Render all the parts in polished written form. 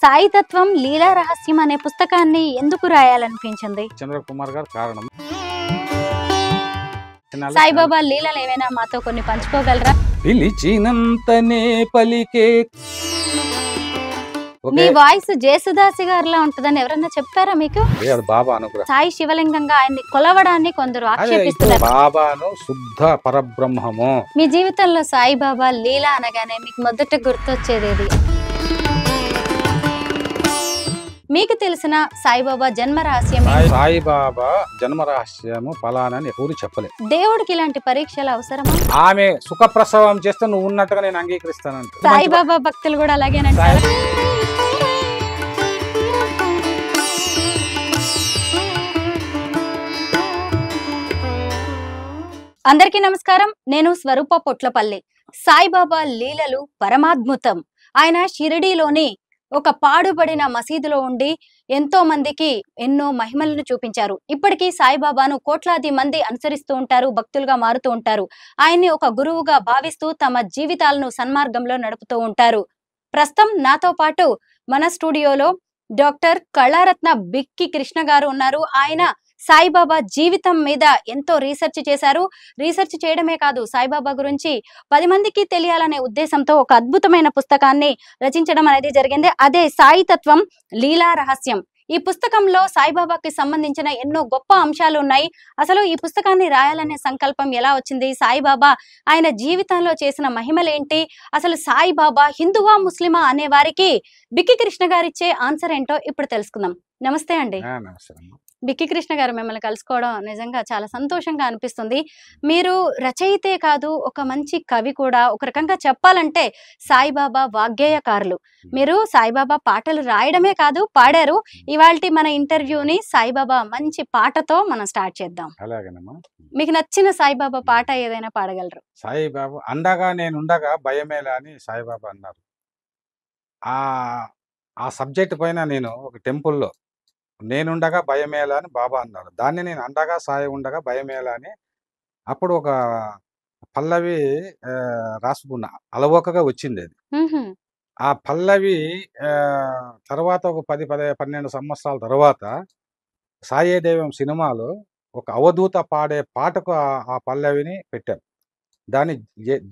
సాయితత్వం లీలా రహస్యం అనే పుస్తకాన్ని ఎందుకు రాయాలనిపించింది? చంద్రకుమార్ గారు కారణం. సాయిబాబా లీలలు ఏమైనా మాతో కొన్ని పంచుకోగలరా? పిలిచినంతనే పలికే. మీ వాయిస్ జేసుదాసి గారిలా ఉంటుందని ఎవరన్నా చెప్పారా మీకు? బాబా అనుగ్రహం. సాయి శివలింగంగా ఆయన్ని కొలవడాన్ని కొందరు ఆక్షేపిస్తున్నారు. బాబాను శుద్ధ పరబ్రహ్మము. మీ జీవితంలో సాయిబాబా లీలా అనగానే మీకు మొదట గుర్తొచ్చేది? మీకు తెలిసిన సాయిబాబా జన్మ రహస్యం? సాయిబాబా జన్మ రహస్యము ఫలానని ఎవరు చెప్పలేదు. దేవుడికి ఇలాంటి పరీక్షలు అవసరమా? ఆమె సుఖప్రసవం చేస్తే నువ్వు ఉన్నట్టుగా నేను అంగీకరిస్తానంట. సాయిబాబా భక్తులు కూడా అలాగేనంటారు. అందరికీ నమస్కారం. నేను స్వరూప పొట్లపల్లి. సాయిబాబా లీలలు పరమాద్భుతం. ఆయన షిరిడీలోని ఒక పాడుబడిన మసీదులో ఉండి ఎంతో మందికి ఎన్నో మహిమలను చూపించారు. ఇప్పటికీ సాయిబాబాను కోట్లాది మంది అనుసరిస్తూ ఉంటారు, భక్తులుగా మారుతూ ఉంటారు. ఆయన్ని ఒక గురువుగా భావిస్తూ తమ జీవితాలను సన్మార్గంలో నడుపుతూ ఉంటారు. ప్రస్తుతం నాతో పాటు మన స్టూడియోలో డాక్టర్ కళారత్న బిక్కి కృష్ణ గారు ఉన్నారు. ఆయన సాయిబాబా జీవితం మీద ఎంతో రీసెర్చ్ చేశారు. రీసెర్చ్ చేయడమే కాదు, సాయిబాబా గురించి 10 మందికి తెలియాలనే ఉద్దేశంతో ఒక అద్భుతమైన పుస్తకాన్ని రచించడం అనేది జరిగింది. అదే సాయితత్వం లీలా రహస్యం. ఈ పుస్తకంలో సాయిబాబాకి సంబంధించిన ఎన్నో గొప్ప అంశాలు ఉన్నాయి. అసలు ఈ పుస్తకాన్ని రాయాలనే సంకల్పం ఎలా వచ్చింది? సాయిబాబా ఆయన జీవితంలో చేసిన మహిమలేంటి? అసలు సాయిబాబా హిందువా ముస్లిమా అనే వారికి బిక్కి కృష్ణ గారిచ్చే ఆన్సర్ ఏంటో ఇప్పుడు తెలుసుకుందాం. నమస్తే అండి. బిక్కి కృష్ణ గారు, మిమ్మల్ని కలుసుకోవడం నిజంగా చాలా సంతోషంగా అనిపిస్తుంది. మీరు రచయితే కాదు, ఒక మంచి కవి కూడా. ఒక రకంగా చెప్పాలంటే సాయిబాబా వాగ్గేయకారులు. మీరు సాయిబాబా పాటలు రాయడమే కాదు, పాడారు. ఇవాల్టి మన ఇంటర్వ్యూని సాయిబాబా మంచి పాటతో మనం స్టార్ట్ చేద్దాం. అలాగేనమ్మా. మీకు నచ్చిన సాయిబాబా పాట ఏదైనా పాడగలరు? సాయిబాబా అండగా నేనుండగా భయమేలా అని సాయిబాబా అన్నారు. ఆ సబ్జెక్ట్ పైన నేను ఒక టెంపుల్లో నేనుండగా భయమేలా అని బాబా అన్నారు. దాన్ని నేను అండగా సాయి ఉండగా భయమేలా అని అప్పుడు ఒక పల్లవి రాసుకున్నా. అలవోకగా వచ్చింది అది. ఆ పల్లవి తర్వాత ఒక 10-12 సంవత్సరాల తర్వాత సాయే దైవం సినిమాలో ఒక అవధూత పాడే పాటకు ఆ పల్లవిని పెట్టారు. దాన్ని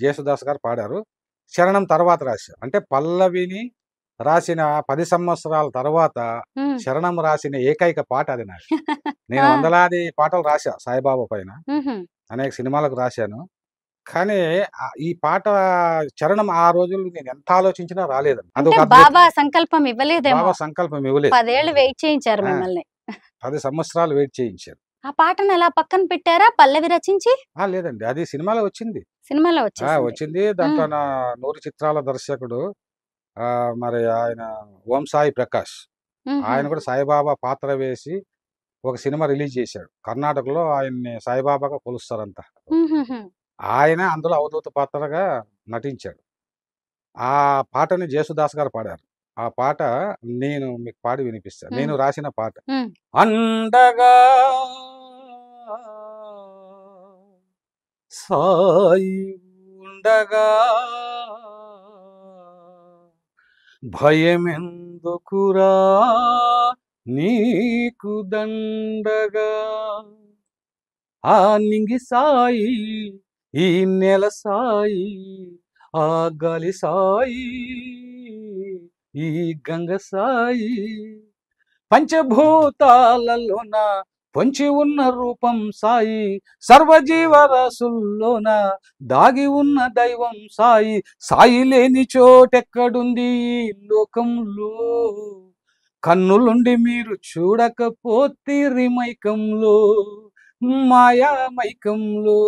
జేసుదాస్ గారు పాడారు. శరణం తర్వాత రాశారు. అంటే పల్లవిని రాసిన 10 సంవత్సరాల తర్వాత శరణం రాసిన ఏకైక పాట అది నాకు. నేను వందలాది పాటలు రాశా సాయిబాబా పైన, అనేక సినిమాలకు రాశాను. కానీ ఈ పాట చరణం ఆ రోజుల్లో నేను ఎంత ఆలోచించినా రాలేదు. బాబా సంకల్పం ఇవ్వలేదేమో. బాబా సంకల్పం ఇవ్వలేదు. 10 ఏళ్ళు వెయిట్ చేయించారు మిమ్మల్ని. 10 సంవత్సరాలు వెయిట్ చేయించారు. ఆ పాటను ఎలా పక్కన పెట్టారా పల్లవి రచించి? లేదండి, అది సినిమాలో వచ్చింది. సినిమాలో వచ్చింది. దాంట్లో నా 100 చిత్రాల దర్శకుడు మరి ఆయన ఓం సాయి ప్రకాష్, ఆయన కూడా సాయిబాబా పాత్ర వేసి ఒక సినిమా రిలీజ్ చేశాడు. కర్ణాటకలో ఆయన్ని సాయిబాబాగా కొలుస్తారంతా. ఆయన అందులో అవధూత పాత్రగా నటించాడు. ఆ పాటని జేసుదాస్ గారు పాడారు. ఆ పాట నేను మీకు పాడి వినిపిస్తాను. నేను రాసిన పాట. అండగా సాయి ఉండగా భయమెందుకురా నీకు దండగా, ఆ నింగి సాయి, ఈ నెల సాయి, ఆ గాలి సాయి, ఈ గంగ సాయి, పంచభూతాలలోన పొంచి ఉన్న రూపం సాయి, సర్వజీవరాశుల్లోన దాగి ఉన్న దైవం సాయి, సాయి లేని చోటెక్కడుంది ఈ లోకంలో, కన్నులుండి మీరు చూడకపోతే మైకంలో, మాయా మైకంలో,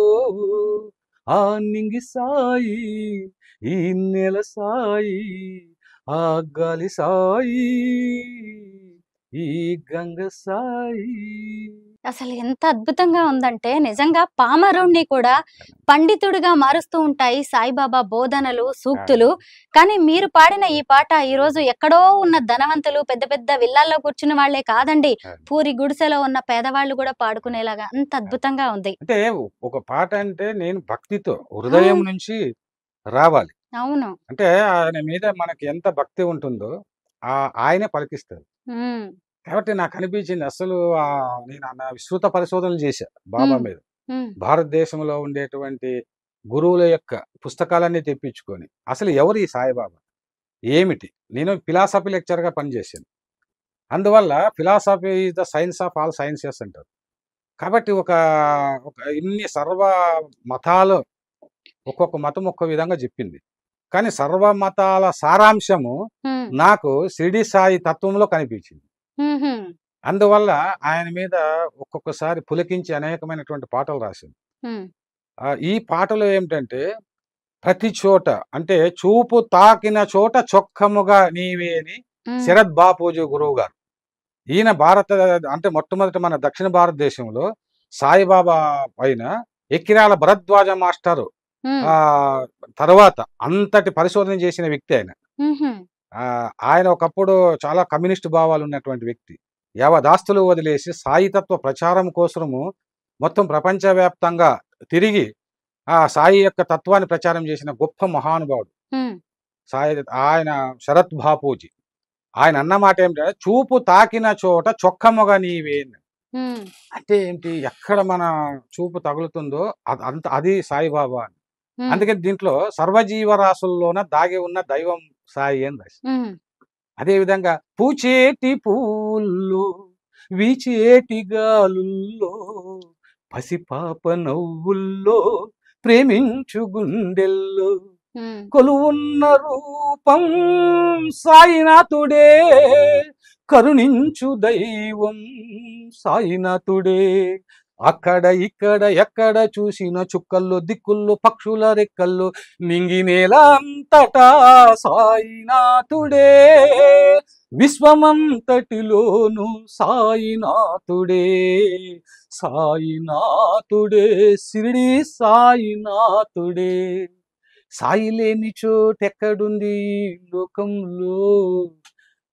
ఆ నింగి సాయి, ఈ నెల సాయి, ఆ గాలి సాయి, ఈ గంగ సాయి. అసలు ఎంత అద్భుతంగా ఉందంటే నిజంగా పామరుణ్ణి కూడా పండితుడిగా మారుస్తూ ఉంటాయి సాయిబాబా బోధనలు, సూక్తులు. కానీ మీరు పాడిన ఈ పాట ఈ రోజు ఎక్కడో ఉన్న ధనవంతులు పెద్ద పెద్ద విల్లాల్లో కూర్చున్న వాళ్లే కాదండి, పూరి గుడిసెలో ఉన్న పేదవాళ్ళు కూడా పాడుకునేలాగా అంత అద్భుతంగా ఉంది. అంటే ఒక పాట అంటే నేను భక్తితో హృదయం నుంచి రావాలి. అవును. అంటే ఆయన మీద మనకి ఎంత భక్తి ఉంటుందో ఆయనే పలికిస్తారు. హ్మ్. కాబట్టి నాకు అనిపించింది అసలు నేను విస్తృత పరిశోధనలు చేశా బాబా హ్మ్. మీద. హ్మ్. భారతదేశంలో ఉండేటువంటి గురువుల యొక్క పుస్తకాలన్నీ తెప్పించుకొని, అసలు ఎవరు ఈ సాయిబాబా? ఏమిటి? నేను ఫిలాసఫీ లెక్చరర్‌గా పనిచేశాను. అందువల్ల philosophy is the science of all sciences అంటారు. కాబట్టి ఒక ఇన్ని సర్వ మతాలు ఒక్కొక్క మతం ఒక్కో విధంగా చెప్పింది. కానీ సర్వ మతాల సారాంశము హ్మ్. నాకు షిరిడి సాయి తత్వంలో కనిపించింది. హుహు. అందువల్ల ఆయన మీద ఒక్కొక్కసారి పులకించి అనేకమైనటువంటి పాటలు రాశాను. హ్మ్. ఈ పాటలు ఏమిటంటే ప్రతి చోట అంటే చూపు తాకిన చోట చొక్కముగా నీవే అని హ్మ్. శరత్ బాపూజీ గురువుగారు. ఈయన అంటే మొట్టమొదట మన దక్షిణ భారతదేశంలో సాయిబాబా పైన ఎక్కిరాల భరద్వాజ మాస్టారు హ్మ్. ఆహ్, తర్వాత అంతటి పరిశోధన చేసిన వ్యక్తి ఆయన. హుహు. ఆయన ఒకప్పుడు చాలా కమ్యూనిస్ట్ భావాలున్నటువంటి వ్యక్తి. యావదాస్తులు వదిలేసి సాయితత్వ ప్రచారం కోసము మొత్తం ప్రపంచవ్యాప్తంగా తిరిగి ఆ సాయి యొక్క తత్వాన్ని ప్రచారం చేసిన గొప్ప మహానుభావుడు. హ్మ్. సాయి ఆయన శరత్ బాపూజీ. ఆయన అన్న మాట ఏమిటంటే, "చూపు తాకిన చోట చొక్కముగా నీవే" అని. హ్మ్. అంటే ఏంటి? ఎక్కడ మన చూపు తగులుతుందో అది సాయిబాబా అని. హ్మ్. అందుకని దీంట్లో సర్వజీవరాశుల్లోన దాగి ఉన్న దైవం సాయి అని రాసి. హ్మ్. అదే విధంగా పూచేటి పువ్వుల్లో, వీచేటి గాలుల్లో, పసిపాప నవ్వుల్లో, ప్రేమించు గుండెల్లో హ్మ్. కొలువున్న రూపం సాయినాథుడే, కరుణించు దైవం సాయినాథుడే. అక్కడ ఇక్కడ ఎక్కడ చూసిన చుక్కల్లో దిక్కుల్లో పక్షుల రెక్కల్లో నింగి నేల అంతటా సాయినాథుడే, విశ్వమంతటిలోను సాయినాథుడే, సాయినాథుడే, షిరిడి సాయినాథుడే. సాయి లేని చోటెక్కడుంది ఈ లోకంలో,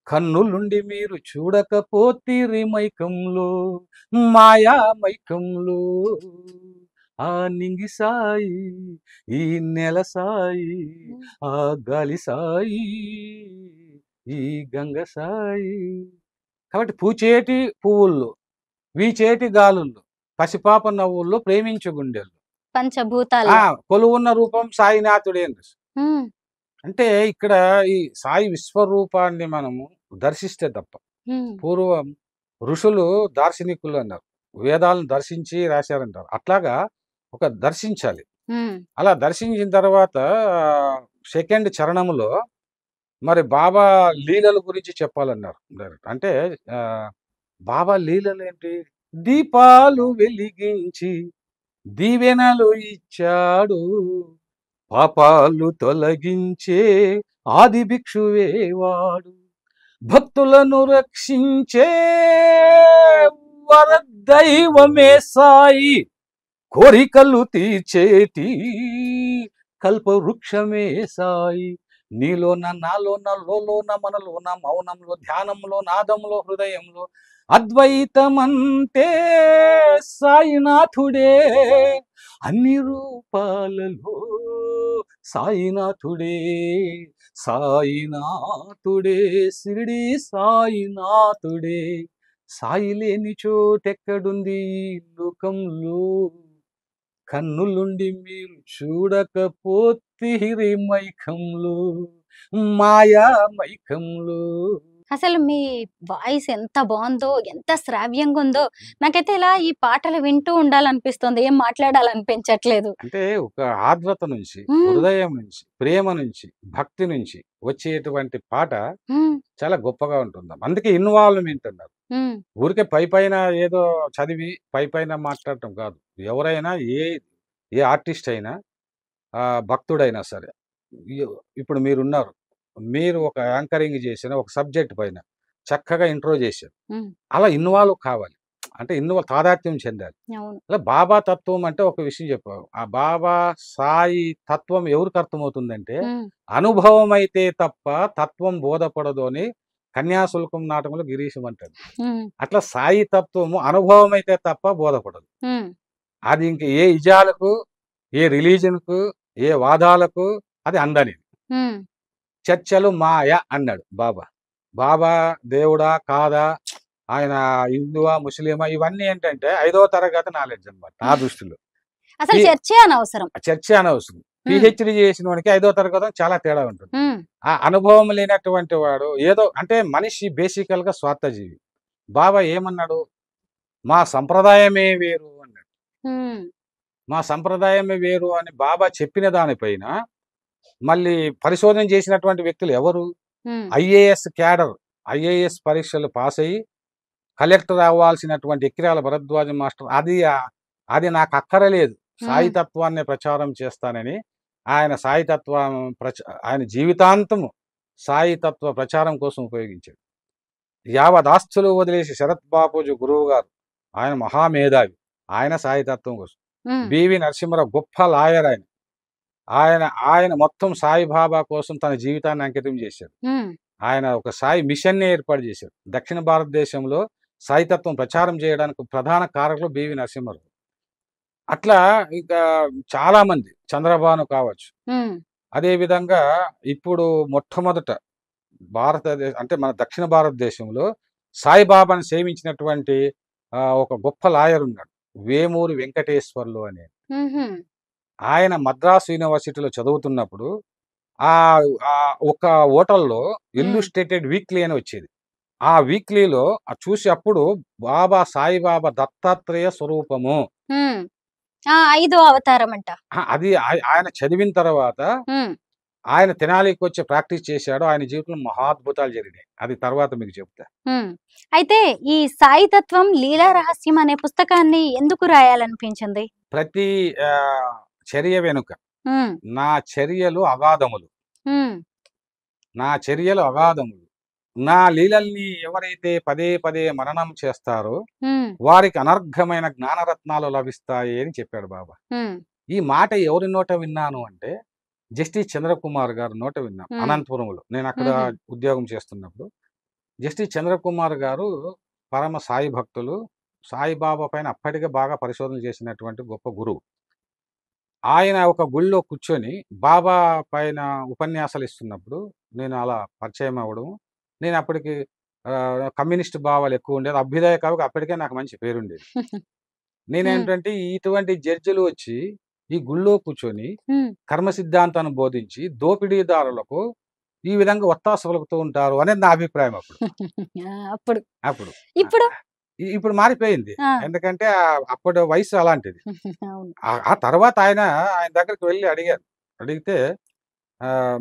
కన్నులుండి మీరు చూడకపోతిరి మైకంలో, మాయా మైకంలో. ఆ నింగి సాయి, ఈ నెల సాయి, హ్మ్. ఆ గాలి సాయి, ఈ గంగ సాయి. కాబట్టి పూచేటి పువ్వుల్లో, వీచేటి గాలుల్లో, పసిపాప నవ్వుల్లో, ప్రేమించు గుండెల్లో. ఆ! పంచభూతాల్లో. కొలువున్న రూపం సాయినాథుడే అని. హ్మ్. అంటే ఇక్కడ ఈ సాయి విశ్వరూపాన్ని మనము దర్శిస్తే తప్ప. హ్మ్. పూర్వం ఋషులు దార్శనికులు అన్నారు. వేదాలను దర్శించి రాశారంటారు. అట్లాగా ఒక దర్శించాలి. హ్మ్. అలా దర్శించిన తర్వాత సెకండ్ చరణంలో మరి బాబా లీలల గురించి చెప్పాలన్నారు డైరెక్ట్. అంటే ఆహ్, బాబా లీలలేంటి? దీపాలు వెలిగించి దీవెనలు ఇచ్చాడు, పాపాలు తొలగించే ఆది భిక్షువే వాడు, భక్తులను రక్షించే వరదైవమే సాయి, కోరికలు తీర్చేటి కల్పవృక్షమే సాయి. నీలోన నాలోన లోలోన మనలోన మౌనంలో ధ్యానంలో నాదంలో హృదయంలో అద్వైతమంటే సాయినాథుడే, అన్ని రూపాలలో సాయినాథుడే, సాయినాథుడే, షిరిడి సాయినాథుడే. సాయి లేని చోటెక్కడుంది ఈ లోకంలో, కన్నులుండి మీరు చూడకపోతిరి మైకంలో, మాయా మైకంలో. అసలు మీ వాయిస్ ఎంత బావుందో, ఎంత శ్రావ్యంగుందో. నాకైతే ఇలా ఈ పాటలు వింటూ ఉండాలనిపిస్తుంది. ఏం మాట్లాడాలనిపించట్లేదు. అంటే ఒక ఆర్ద్రత నుంచి, హ్మ్. హృదయం నుంచి, ప్రేమ నుంచి, భక్తి నుంచి వచ్చేటువంటి పాట హ్మ్. చాలా గొప్పగా ఉంటుందమ్మ. అందుకే ఇన్వాల్వ్‌మెంట్ అన్నారు. హ్మ్. ఊరికే పైపైన ఏదో చదివి పైపైన మాట్లాడటం కాదు. ఎవరైనా ఏ ఆర్టిస్ట్ అయినా భక్తుడైనా సరే. ఇ ఇప్పుడు మీరున్నారు. మీరు ఒక యాంకరింగ్ చేసిన ఒక సబ్జెక్ట్ పైన చక్కగా ఇంట్రో చేశారు. హ్మ్. అలా ఇన్వాల్వ్ కావాలి. అంటే తాదాత్మ్యం చెందాలి. అవును. అలా బాబా తత్వం అంటే ఒక విషయం చెప్పావు. ఆ బాబా సాయి తత్వం ఎవరికి అర్థమవుతుందంటే, హ్మ్. అనుభవం అయితే తప్ప తత్వం బోధపడదు అని కన్యాశుల్కం నాటకంలో గిరీశం అంటాడు. హ్మ్. అట్లా సాయి తత్వము అనుభవం అయితే తప్ప బోధపడదు. హ్మ్. అది ఇంక ఏ ఇజాలకు, ఏ రిలీజియన్‌కు, ఏ వాదాలకు అది అందనిది. హ్మ్. చర్చలు మాయ అన్నాడు బాబా. బాబా దేవుడా కాదా, ఆయన హిందువా ముస్లిమా, ఇవన్నీ ఏంటంటే 5వ తరగతి నాలెడ్జ్ అన్నమాట నా దృష్టిలో. అసలు ఈ చర్చే అనవసరం. చర్చ అనవసరం. ఉమ్, పిహెచ్డి చేసిన వాడికి 5వ తరగతి చాలా తేడా ఉంటుంది. ఉమ్, ఆ అనుభవం లేనటువంటి వాడు ఏదో అంటే మనిషి బేసికల్ గా స్వార్థజీవి. బాబా ఏమన్నాడు, మా సంప్రదాయమే వేరు అన్నాడు. ఉమ్, మా సంప్రదాయమే వేరు అని బాబా చెప్పిన దానిపైన మళ్ళీ పరిశోధన చేసినటువంటి వ్యక్తులు ఎవరు? ఉమ్, ఐఏఎస్ క్యాడర్, ఐఏఎస్ పరీక్షలు పాస్ అయ్యి కలెక్టర్ అవ్వాల్సినటువంటి ఎక్కిరాల భరద్వాజ మాస్టర్ అది నాకు అక్కరలేదు, ఉమ్, సాయితత్వాన్ని ప్రచారం చేస్తానని ఆయన సాయితత్వం ఆయన జీవితాంతము సాయితత్వ ప్రచారం కోసం ఉపయోగించాడు. యావదాస్తులు వదిలేసి శరత్ బాపూజీ గురువు గారు, ఆయన మహామేధావి, ఆయన సాయితత్వం కోసం. ఉమ్, బివి నరసింహరావు గొప్ప లాయర్, ఆయన ఆయన ఆయన మొత్తం సాయిబాబా కోసం తన జీవితాన్ని అంకితం చేశాడు. ఉమ్, ఆయన ఒక సాయి మిషన్ ఏర్పాటు చేశాడు. దక్షిణ భారతదేశంలో సాయితత్వం ప్రచారం చేయడానికి ప్రధాన కారకులు బివి నరసింహరావు. అట్లా ఇంకా చాలా మంది, చంద్రబాను కావచ్చు. ఉమ్, అదే విధంగా ఇప్పుడు మొట్టమొదట అంటే మన దక్షిణ భారతదేశంలో సాయిబాబాను సేవించినటువంటి ఒక గొప్ప లాయర్ ఉన్నాడు, వేమూరి వెంకటేశ్వర్లు అనే. ఉహుం, ఆయన మద్రాసు యూనివర్సిటీలో చదువుతున్నప్పుడు ఆ ఆ ఒక హోటల్లో ఇల్లుస్ట్రేటెడ్ వీక్లీ అని వచ్చేది. ఆ వీక్లీలో చూసి అప్పుడు బాబా సాయిబాబా దత్తాత్రేయ స్వరూపము, ఉమ్. ఆ 5వ అవతారం అంట. అది ఆయన చదివిన తర్వాత ఉమ్, ఆయన తెనాలికి వచ్చి ప్రాక్టీస్ చేశాడు. ఆయన జీవితంలో మహాద్భుతాలు జరిగినాయి. అది తర్వాత మీకు చెప్తా. ఉమ్. అయితే ఈ సాయితత్వం లీలా రహస్యం అనే పుస్తకాన్ని ఎందుకు రాయాలనిపించింది? ప్రతి ఆ, చర్య వెనుక ఉమ్, నా చర్యలు అగాధములు, ఉమ్, నా చర్యలు అగాధములు, నా లీలల్ని ఎవరైతే పదే పదే మననం చేస్తారో ఉమ్, వారికి అనర్ఘమైన జ్ఞానరత్నాలు లభిస్తాయి అని చెప్పాడు బాబా. ఉమ్, ఈ మాట ఎవరి నోట విన్నాను అంటే జస్టిస్ చంద్రకుమార్ గారి నోట విన్నాను. ఉమ్, అనంతపురంలో నేను అక్కడ ఉహుం, ఉద్యోగం చేస్తున్నప్పుడు జస్టిస్ చంద్రకుమార్ గారు పరమ సాయి భక్తులు, సాయిబాబా పైన అప్పటికే బాగా పరిశోధన చేసినటువంటి గొప్ప గురువు. ఆయన ఒక గుళ్ళో కూర్చొని బాబా పైన ఉపన్యాసాలు ఇస్తున్నప్పుడు నేను అలా పరిచయం అవ్వడం. నేను అప్పటికి కమ్యూనిస్ట్ భావాలు ఎక్కువ ఉండేది, అభ్యుదయ కవికి అప్పటికే నాకు మంచి పేరుండేది. ఉమ్, నేనేంటంటే ఇటువంటి జడ్జిలు వచ్చి ఈ గుళ్ళో కూర్చొని ఉమ్. కర్మ సిద్ధాంతాన్ని బోధించి దోపిడీదారులకు ఈ విధంగా ఒత్తాసు పలుకుతూ ఉంటారు అనేది నా అభిప్రాయం అప్పుడు. ఆ, అప్పుడు అప్పుడు ఇప్పుడు ఇప్పుడు మారిపోయింది. ఆ, ఎందుకంటే అప్పటి వయసు అలాంటిది. అవును. ఆ తర్వాత ఆయన దగ్గరికి వెళ్ళి అడిగారు. అడిగితే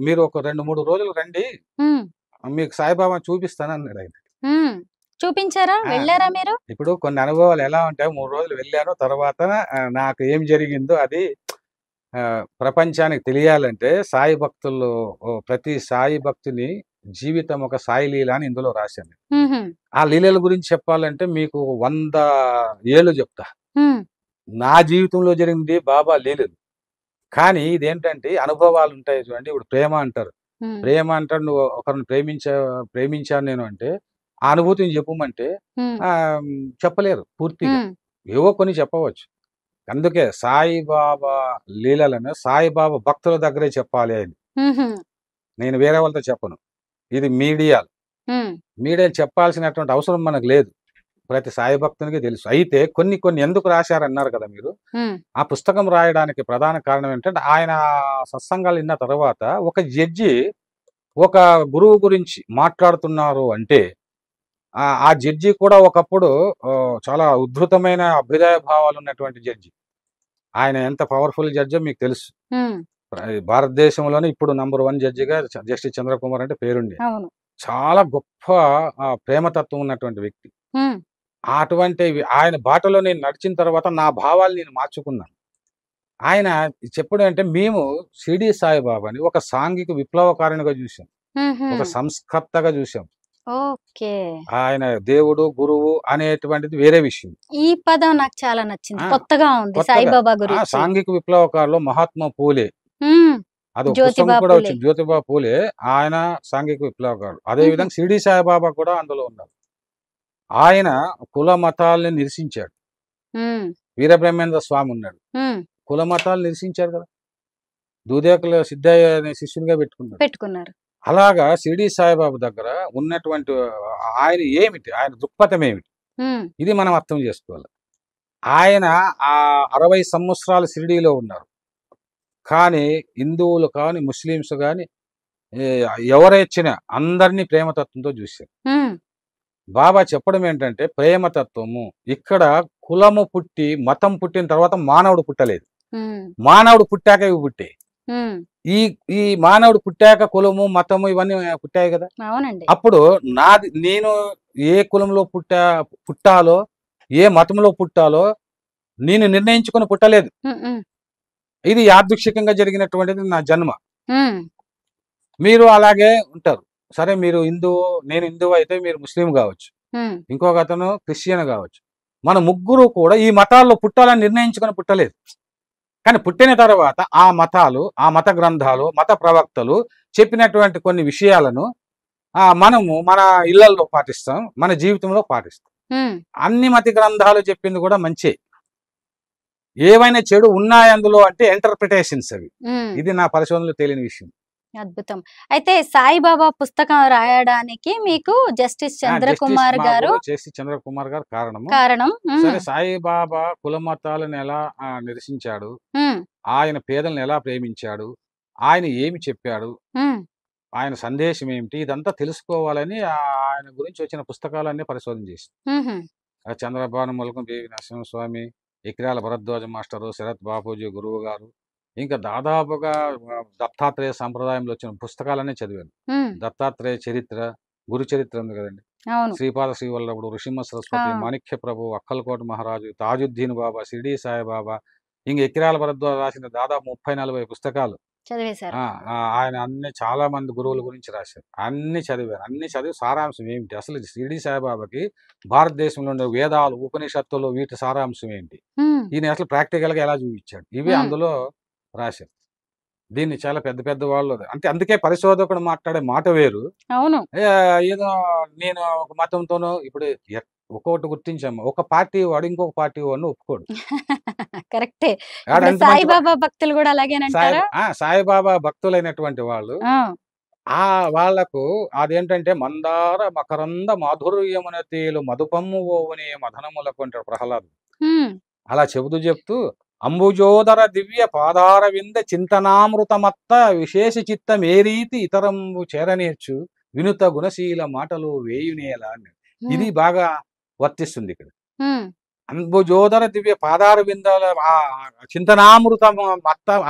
మీరు ఒక 2-3 రోజులు రండి, ఉమ్, మీకు సాయిబాబా చూపిస్తానన్నాడు ఆయన. ఉమ్. చూపించారా? ఆ, వెళ్ళారా మీరు? ఇప్పుడు కొన్ని అనుభవాలు ఎలా ఉంటాయి, 3 రోజులు వెళ్ళాను, తర్వాత నాకు ఏం జరిగిందో అది ప్రపంచానికి తెలియాలంటే సాయి భక్తులు, ప్రతి సాయి భక్తుని జీవితం ఒక సాయి లీల అని ఇందులో రాశాను. ఉహుం, ఆ లీలల గురించి చెప్పాలంటే మీకు 100 ఏళ్ళు చెప్తా. ఉమ్, నా జీవితంలో జరిగింది బాబా లీలలు. కానీ ఇదేంటంటే అనుభవాలు ఉంటాయి చూడండి. ఇప్పుడు ప్రేమ అంటారు. ఉమ్, ప్రేమ అంటారు, నువ్వు ఒకరిని ప్రేమించాను నేను అంటే ఆ అనుభూతిని చెప్పమంటే ఉమ్, చెప్పలేరు పూర్తిగా. ఉమ్, ఏవో కొన్ని చెప్పవచ్చు. అందుకే సాయిబాబా లీలలను సాయిబాబా భక్తుల దగ్గరే చెప్పాలి అని. ఉహుం, నేను వేరే వాళ్ళతో చెప్పను. ఇది మీడియాలు ఉమ్, మీడియా చెప్పాల్సినటువంటి అవసరం మనకు లేదు. ప్రతి సాయి భక్తునికి తెలుసు. అయితే కొన్ని కొన్ని ఎందుకు రాశారన్నారు కదా మీరు. ఉమ్, ఆ పుస్తకం రాయడానికి ప్రధాన కారణం ఏంటంటే ఆయన సత్సంగాలు విన్న తర్వాత ఒక జడ్జి ఒక గురువు గురించి మాట్లాడుతున్నారు అంటే ఆ జడ్జి కూడా ఒకప్పుడు చాలా ఉద్ధృతమైన అభ్యుదయ భావాలు ఉన్నటువంటి జడ్జి. ఆయన ఎంత పవర్ఫుల్ జడ్జో మీకు తెలుసు. ఉమ్, భారతదేశంలోనే ఇప్పుడు నంబర్ 1 జడ్జిగా జస్టిస్ చంద్రకుమార్ అంటే పేరుండే. అవును. చాలా గొప్ప ప్రేమతత్వం ఉన్నటువంటి వ్యక్తి. ఉమ్, అటువంటి ఆయన బాటలో నేను నడిచిన తర్వాత నా భావాలు నేను మార్చుకున్నాను. ఆయన చెప్పడం అంటే మేము షిరిడి సాయిబాబాని ఒక సాంఘిక విప్లవకారునిగా చూసాం, ఉహుం. ఒక సంస్కర్తగా చూసాం. ఓకే. ఆయన దేవుడు గురువు అనేటువంటిది వేరే విషయం. ఈ పదం నాకు చాలా నచ్చింది. ఆ, కొత్తగా ఉంది కొత్తగా సాయిబాబా గురించి. సాంఘిక విప్లవకారులు మహాత్మా పూలే, ఉమ్, అది ఒక జ్యోతిబా పుస్తకం కూడా పూలే. వచ్చింది, జ్యోతిబా పూలే. ఆయన సాంఘిక విప్లవకారుడు. అదే విధంగా షిరిడి సాయిబాబా కూడా అందులో ఉన్నారు. ఆయన కుల మతాలని నిరసించాడు. ఉమ్, వీరబ్రహ్మేంద్ర స్వామి ఉన్నాడు, ఉమ్, కుల మతాలు నిరసించారు కదా. దూదేకుల సిద్ధయ్య అనే శిష్యునిగా పెట్టుకున్నాడు. పెట్టుకున్నారు. అలాగా షిరిడి సాయిబాబా దగ్గర ఉన్నటువంటి ఆయన ఏమిటి, ఆయన దృక్పథం ఏమిటి, ఉమ్, ఇది మనం అర్థం చేసుకోవాలి. ఆయన ఆ 60 సంవత్సరాలు షిరిడీలో ఉన్నారు. కానీ హిందువులు కానీ ముస్లిమ్స్ కానీ ఎవరొచ్చినా అందరినీ ప్రేమతత్వంతో చూశారు. ఉమ్, బాబా చెప్పడం ఏంటంటే ప్రేమతత్వము. ఇక్కడ కులము పుట్టి మతం పుట్టిన తర్వాత మానవుడు పుట్టలేదు. ఉమ్, మానవుడు పుట్టాక ఇవి పుట్టాయి. ఉమ్, ఈ ఈ మానవుడు పుట్టాక కులము మతము ఇవన్నీ పుట్టాయి కదా. అవునండి. అప్పుడు నేను ఏ కులంలో పుట్టాలో ఏ మతంలో పుట్టాలో నేను నిర్ణయించుకొని పుట్టలేదు. ఉమ్, ఉమ్, ఇది యాదృచ్ఛికంగా జరిగినటువంటిది నా జన్మ. ఉమ్, మీరు అలాగే ఉంటారు. సరే మీరు నేను హిందువు అయితే మీరు ముస్లిం కావచ్చు, ఉమ్, ఇంకొక అతను క్రిస్టియన్ కావచ్చు. మన ముగ్గురు కూడా ఈ మతాల్లో పుట్టాలని నిర్ణయించుకొని పుట్టలేదు. కానీ పుట్టిన తర్వాత ఆ మతాలు, ఆ మత గ్రంథాలు, మత ప్రవక్తలు చెప్పినటువంటి కొన్ని విషయాలను మనము మన ఇళ్లలో పాటిస్తాం, మన జీవితంలో పాటిస్తాం. ఉమ్, అన్ని మత గ్రంథాలు చెప్పింది కూడా మంచి. ఏవైనా చెడు ఉన్నాయి అందులో అంటే ఇంటర్ప్రిటేషన్స్ అవి. ఉమ్. ఇది నా పరిశోధనలో తేలిన విషయం. అద్భుతం. అయితే సాయిబాబా పుస్తకం రాయడానికి మీకు జస్టిస్ చంద్రకుమార్ గారు చంద్రకుమార్ గారు కారణము. కారణం. సరే, సాయిబాబా కుల మతాలను ఎలా నిరసించాడు, ఉమ్, ఆయన పేదలను ఎలా ప్రేమించాడు, ఆయన ఏమి చెప్పాడు, ఉమ్, ఆయన సందేశం ఏమిటి, ఇదంతా తెలుసుకోవాలని ఆయన గురించి వచ్చిన పుస్తకాలన్నీ పరిశోధన చేసి ఉహుం, చంద్రబాను మల్కం, బేవి నరసింహస్వామి, ఎకిరాల భరద్వాజ మాస్టరు, శరత్ బాపూజీ గురువు గారు, ఇంకా దాదాపుగా దత్తాత్రేయ సంప్రదాయంలో వచ్చిన పుస్తకాలన్నీ చదివాను. ఉమ్, దత్తాత్రేయ చరిత్ర, గురు చరిత్ర ఉంది కదండి, అవును. శ్రీపాద శ్రీవల్లభుడు, ఋషిమ సరస్వతి, ఆ. మాణిక్య ప్రభు, అక్కలకోట మహారాజు, తాజుద్దీన్ బాబా, షిరిడి సాయిబాబా, ఇంక ఎకిరాల భరద్వాజ రాసిన దాదాపు 30-40 పుస్తకాలు. చదివేశారు. ఆయన చాలా మంది గురువుల గురించి రాశారు. అన్ని చదివారు. అన్ని చదివి సారాంశం ఏమిటి, అసలు షిరిడి సాయిబాబాకి భారతదేశంలో ఉండే వేదాలు, ఉపనిషత్తులు, వీటి సారాంశం ఏంటి, ఉమ్, ఈయన అసలు ప్రాక్టికల్గా ఎలా చూపించాడు, ఇవి ఉమ్, అందులో రాశారు. దీన్ని చాలా పెద్ద పెద్ద వాళ్ళు అంటే అందుకే పరిశోధకుడు మాట్లాడే మాట వేరు. అవును. ఏదో నేను ఒక మతంతోనో ఇప్పుడు ఒక్కొక్కటి గుర్తించాము, ఒక పార్టీ వాడు ఇంకొక పార్టీ వాడిని ఒప్పుకోడు. కరెక్టే. ఆడ ఇప్పుడు ఎంత మంచి సాయిబాబా భక్తులు కూడా అలాగేనంటారా? సాయిబాబా భక్తులైనటువంటి వాళ్ళు ఆ, వాళ్లకు అదేంటంటే మందార మకరంద మాధుర్యమున తేలు మధుపమ్ము ఓవనే మదనములకు అంటాడు ప్రహ్లాదు. ఉమ్, అలా చెబుతూ అంబుజోదర దివ్య పాదార వింద చింతనామృతమత్త విశేష చిత్తం ఏ రీతి ఇతరంబు చేరనేర్చు వినుత గుణశీల మాటలు వేయునేల అని. ఇది బాగా వర్తిస్తుంది ఇక్కడ. ఉమ్, అంబుజోదర దివ్య పాదార విందాల చింతనామృతం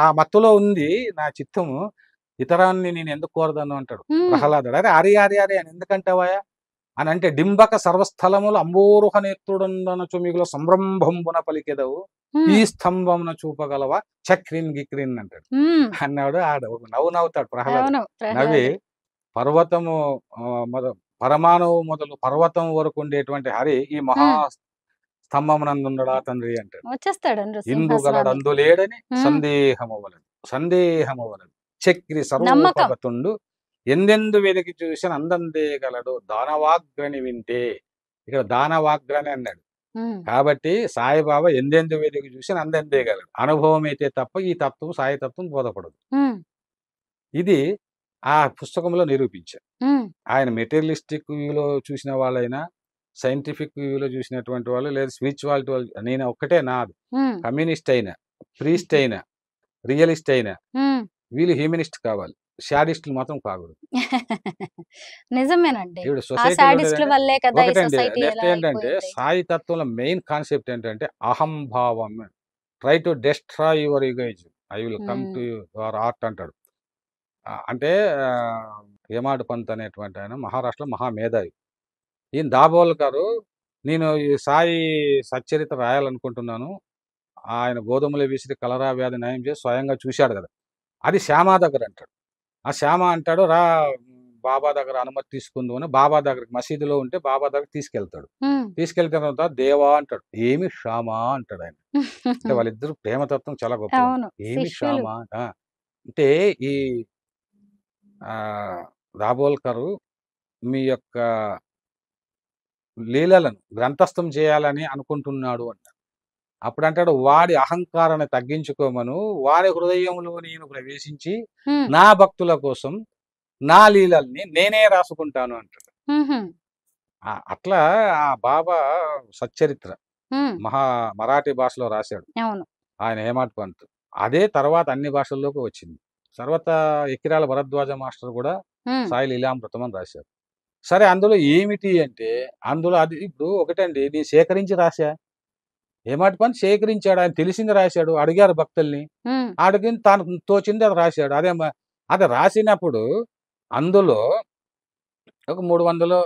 ఆ మత్తులో ఉంది నా చిత్తము, ఇతరాన్ని నేను ఎందుకు కోరదను అంటాడు ఉమ్, ప్రహ్లాదుడు. అరే అరి అరి అరి అని ఎందుకంటావాయా అని అంటే, డింబక సర్వస్థలములు అంబోరుహ నేత్రుడందనచు మిగుల సంరంభంబున పలికెదవు ఈ ఉమ్, స్తంభమున చూపగలవా చక్రిన్ గిక్రిన్ అంటాడు. ఉమ్, అన్నాడు. ఒక నవ్వుతాడు ప్రహ్లాదుడు. అవును. నవ్వి ప్రహ్లాదుడు. పర్వతము పరమాణువు మొదలు పర్వతం వరకు ఉండేటువంటి హరి ఈ మహా ఉమ్, స్తంభమునందుండడా తండ్రి అంటాడు. వచ్చేస్తాడు ఇందుగలడు నృసింహస్వామి. అందులేడని ఉమ్, సందేహమవలదు చక్రి నమ్మకం. సర్వోపగతుండు ఎందెందు వెతికి చూసిన అందందేగలడు దానవాగ్రని వింటే. ఇక్కడ దానవాగ్రని అన్నాడు ఉమ్, కాబట్టి సాయిబాబా ఎందెందు వెతికి చూసిన అందందేగలడు. అనుభవం అయితే తప్ప ఈ తత్వం సాయి తత్వం బోధపడదు. ఉమ్, ఇది ఆ పుస్తకంలో నిరూపించారు. ఉమ్, ఆయన మెటీరియలిస్టిక్ వ్యూలో చూసిన వాళ్ళైనా, సైంటిఫిక్ వ్యూలో చూసినటువంటి వాళ్ళు, లేదా స్పిరిచువాలిటీ వాళ్ళు, నేను ఒక్కటే నాది. ఉమ్, కమ్యూనిస్ట్ అయినా, ప్రీస్ట్ అయినా, రియలిస్ట్ అయినా, ఉమ్. వీళ్ళు హ్యూమనిస్ట్ కావాలి, షాడిస్టులు మాత్రం కాకూడదు. నిజమేనండి. ఇప్పుడు ఆ సొసైటీలో సాడిస్టుల ఉండేదంటే వల్లే కదా ఈ ఒకటండి. సొసైటీ నెక్స్ట్ ఎలా ఏంటంటే అయిపోయింది. సాయి తత్వంలో మెయిన్ కాన్సెప్ట్ ఏంటంటే అహంభావం. Try to destroy your egoism, I will come to your art అంటాడు. అంటే యమాడ్ పంత్ అనేటువంటి ఆయన మహారాష్ట్రలో మహామేధావి. ఈయన దాబోల్కర్, నేను ఈ సాయి సచ్చరిత్ర రాయాలనుకుంటున్నాను, ఆయన గోధుమలు విసిరి కలరా వ్యాధి నయం చేసి స్వయంగా చూశాడు కదా, అది శ్యామ దగ్గర అంటాడు. ఆ శ్యామ అంటాడు, రా బాబా దగ్గర అనుమతి తీసుకుందాం అని బాబా దగ్గరికి, మసీదులో ఉంటే బాబా దగ్గర తీసుకెళ్తాడు. ఉమ్, తీసుకెళ్తున్న తర్వాత దేవా అంటాడు, ఏమి శ్యామ అంటాడు ఆయన. అంటే వాళ్ళిద్దరు ప్రేమతత్వం చాలా గొప్ప. అవును. ఏమి శిష్యులు. శ్యామ అంటే ఈ దాబోల్కరు మీ యొక్క లీలలను గ్రంథస్థం చేయాలని అనుకుంటున్నాడు అంటాడు. అప్పుడు అంటాడు, వాడి అహంకారాన్ని తగ్గించుకోమను, వాడి హృదయంలో నేను ప్రవేశించి ఉమ్, నా భక్తుల కోసం నా లీలల్ని నేనే రాసుకుంటాను అంటాడు. హుహు. అట్లా ఆ బాబా సచ్చరిత్ర హ్మ్. మరాఠీ భాషలో రాశాడు అవును. ఆయన హేమాడ్ పంత్. అదే తర్వాత అన్ని భాషల్లోకి వచ్చింది. తర్వాత ఎకిరాల భరద్వాజ మాస్టర్ కూడా హ్మ్. సాయి లీలామృతం అని రాశారు. సరే అందులో ఏమిటి అంటే, అందులో అది ఇప్పుడు ఒకటండి నేను సేకరించి రాశా. హేమాడ్ పంత్ సేకరించాడు. ఆయన తెలిసింది రాశాడు. అడిగారు భక్తుల్ని. హ్మ్. అడిగింది తనకు తోచింది అది రాశాడు. అది రాసినప్పుడు అందులో ఒక 300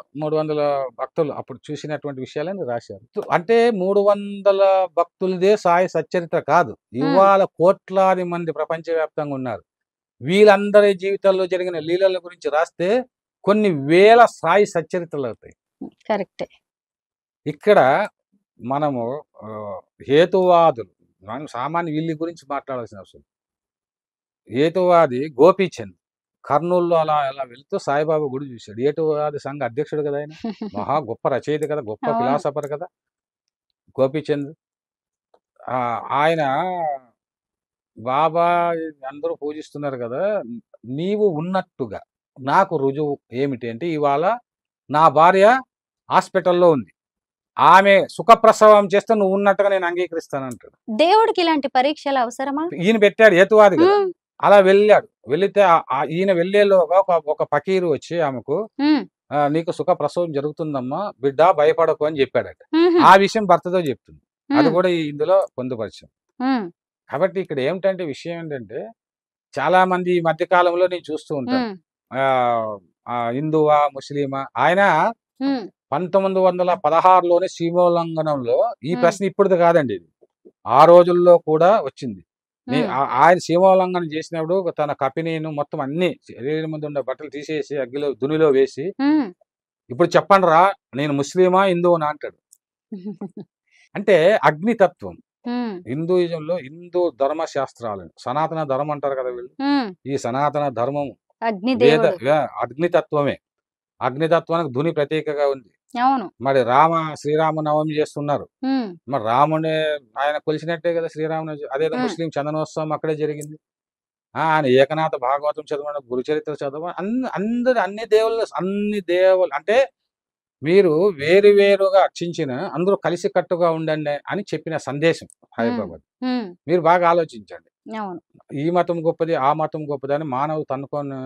భక్తులు అప్పుడు చూసినటువంటి విషయాలని రాశారు. అంటే 300 భక్తులదే సాయి సచ్చరిత్ర కాదు. హ్మ్. ఇవాళ కోట్లాది మంది ప్రపంచవ్యాప్తంగా ఉన్నారు. వీళ్ళందరి జీవితాల్లో జరిగిన లీలల గురించి రాస్తే కొన్ని వేల సాయి సచ్చరిత్రలవుతాయి. కరెక్టే. ఇక్కడ మనము హేతువాదులు మనం సామాన్య వీళ్ళ గురించి మాట్లాడాల్సిన అవసరం. హేతువాది గోపీచంద్ కర్నూలులో అలా వెళ్తూ సాయిబాబా గుడి చూశాడు. హేతువాది సంఘ అధ్యక్షుడు కదా ఆయన. మహా గొప్ప రచయిత కదా, గొప్ప అవును. ఫిలాసఫర్ కదా గోపీచంద్. ఆయన బాబా అందరూ పూజిస్తున్నారు కదా, నీవు ఉన్నట్టుగా నాకు రుజువు ఏమిటి అంటే, ఇవాళ నా భార్య హాస్పిటల్లో ఉంది. ఆమె సుఖప్రసవం చేస్తే నువ్వు ఉన్నట్టుగా నేను అంగీకరిస్తానంటాడు. దేవుడికి ఇలాంటి పరీక్షలు అవసరమా? ఈయన పెట్టాడు హేతువాది కదా. హ్మ్. అలా వెళ్ళాడు. వెళితే ఈయన వెళ్ళేలోగా ఒక ఫకీరు వచ్చి ఆమెకు హ్మ్. నీకు సుఖప్రసవం జరుగుతుందమ్మా బిడ్డ భయపడకు అని చెప్పాడట. హుహు. ఆ విషయం భర్తతో చెప్తుంది. అది హ్మ్. కూడా ఇందులో పొందుపరిచాం. హ్మ్. కాబట్టి ఇక్కడ ఏమిటంటే విషయం ఏంటంటే, చాలా మంది ఈ మధ్య కాలంలో నేను చూస్తూ ఉంటాను. హ్మ్. ఆహ్, హిందువా, ముస్లిమా ఆయన హ్మ్. 1916లోనే సీమోల్లంఘనంలో ఈ హ్మ్. ప్రశ్న ఇప్పుడుది కాదండి ఇది. ఆ రోజుల్లో కూడా వచ్చింది. హ్మ్. ఆయన సీమోల్లంఘనం చేసినప్పుడు తన కపినీను మొత్తం అన్నీ శరీరం మీద ఉన్న బట్టలు తీసేసి దునిలో వేసి, హ్మ్. ఇప్పుడు చెప్పండ్రా నేను ముస్లిమా, హిందువునా అంటాడు. అంటే అగ్నితత్వం. హ్మ్. హిందూయిజంలో హిందూ ధర్మ శాస్త్రాలను సనాతన ధర్మం అంటారు కదా వీళ్ళు. హ్మ్. ఈ సనాతన ధర్మం అగ్నిదేవుడు. అగ్నితత్వమే. అగ్నితత్వానికి ధుని ప్రతీకగా ఉంది. అవును. మరి శ్రీరామ నవమి చేస్తున్నారు. హ్మ్. మరి రాముని ఆయన కొలిసినట్టే కదా శ్రీరాముని. అదేదో హ్మ్. ముస్లిం చందనోత్సవం అక్కడే జరిగింది. ఆయన ఏకనాథ భాగవతం చదవండి, గురుచరిత్ర చదవండి. అన్ని దేవుళ్ళు అంటే మీరు వేరు వేరుగా అర్చించిన అందరూ కలిసికట్టుగా ఉండండి అని చెప్పిన సందేశం హ్మ్. సాయిబాబాది. హ్మ్. మీరు బాగా ఆలోచించండి. అవును. ఈ మతం గొప్పది, ఆ మతం గొప్పది అని మానవులు తన్నుకొని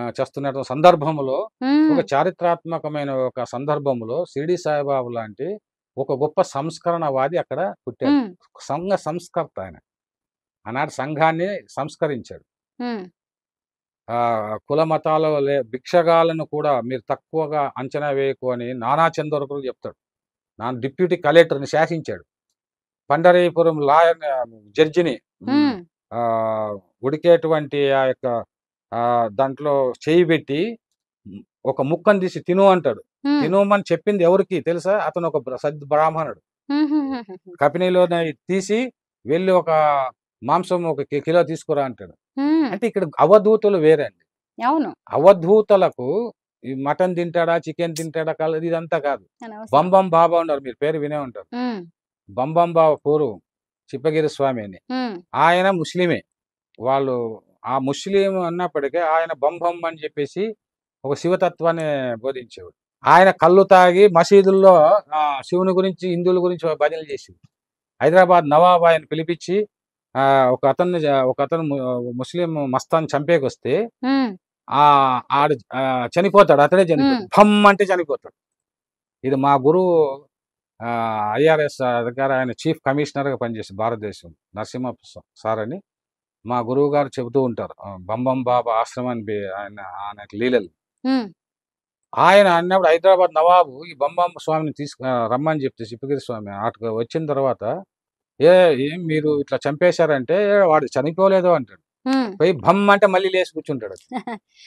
చేస్తున్న సందర్భంలో హ్మ్. ఒక చారిత్రాత్మకమైన ఒక సందర్భంలో షిరిడి సాయిబాబా లాంటి ఒక గొప్ప సంస్కరణవాది అక్కడ పుట్టాడు. హ్మ్. సంఘ సంస్కర్త ఆయన. ఆనాటి సంఘాన్ని సంస్కరించాడు. హ్మ్. కుల మతాల భిక్షగాలను కూడా మీరు తక్కువగా అంచనా వేయకు అని నానా చందోరకరు చెప్తాడు. డిప్యూటీ కలెక్టర్‌ని శాసించాడు. పండరీపురం జడ్జిని హ్మ్. ఆహ్, ఉడికేటువంటి ఆ యొక్క దాంట్లో చేయి పెట్టి హ్మ్, ఒక ముక్కను తీసి తిను అంటాడు. హ్మ్. తినమని చెప్పింది ఎవరికి తెలుసా? అతను ఒక సద్బ్రాహ్మణుడు. హుహుహుహుహు. కపినిలోనే తీసి వెళ్లి ఒక మాంసం ఒక కిలో తీసుకురా అంటాడు. హ్మ్. అంటే ఇక్కడ అవధూతలు వేరే అండి. అవును. అవధూతలకు ఈ మటన్ తింటాడా, చికెన్ తింటాడా ఇదంతా కాదు. అనవసరం. బంబం బాబా ఉన్నారు. మీరు పేరు వినే ఉంటారు. హ్మ్. బంబం బాబా పూర్వం చిప్పగిరి స్వామి అని. హ్మ్. ఆయన ముస్లిమే. వాళ్ళు ఆ ముస్లిం అన్నప్పటికీ ఆయన బంబం అని చెప్పేసి ఒక శివతత్వాన్ని బోధించేవాడు. ఆయన కళ్ళు తాగి మసీదుల్లో శివుని గురించి, హిందువుల గురించి భజనలు చేసేవాడు. హైదరాబాద్ నవాబ్ ఆయన్ని పిలిపించి ఒకతను ముస్లిం మస్తాన్ చంపేకొస్తే హ్మ్. ఆడు చనిపోతాడు. అతడే హ్మ్. చనిపోతాడు. భమ్ అంటే చనిపోతాడు. ఇది మా గురువు ఐఆర్ఎస్ అధికారి ఆయన చీఫ్ కమిషనర్‌గా పనిచేశారు భారతదేశం. నరసింహ సార్ అని మా గురువుగారు చెబుతూ ఉంటారు. బంబం బాబా ఆశ్రమాన్ని ఆయన లీలలు. హ్మ్. ఆయన అన్నప్పుడు హైదరాబాద్ నవాబు ఈ బంబం స్వామిని రమ్మని చెప్తే చిప్పగిరి స్వామి అటుగా వచ్చిన తర్వాత ఏం మీరు ఇట్లా చంపేశారంటే వాడు చనిపోలేదు అంటాడు. హ్మ్. పోయి భమ్ అంటే మళ్ళీ లేసి కూర్చుంటాడు.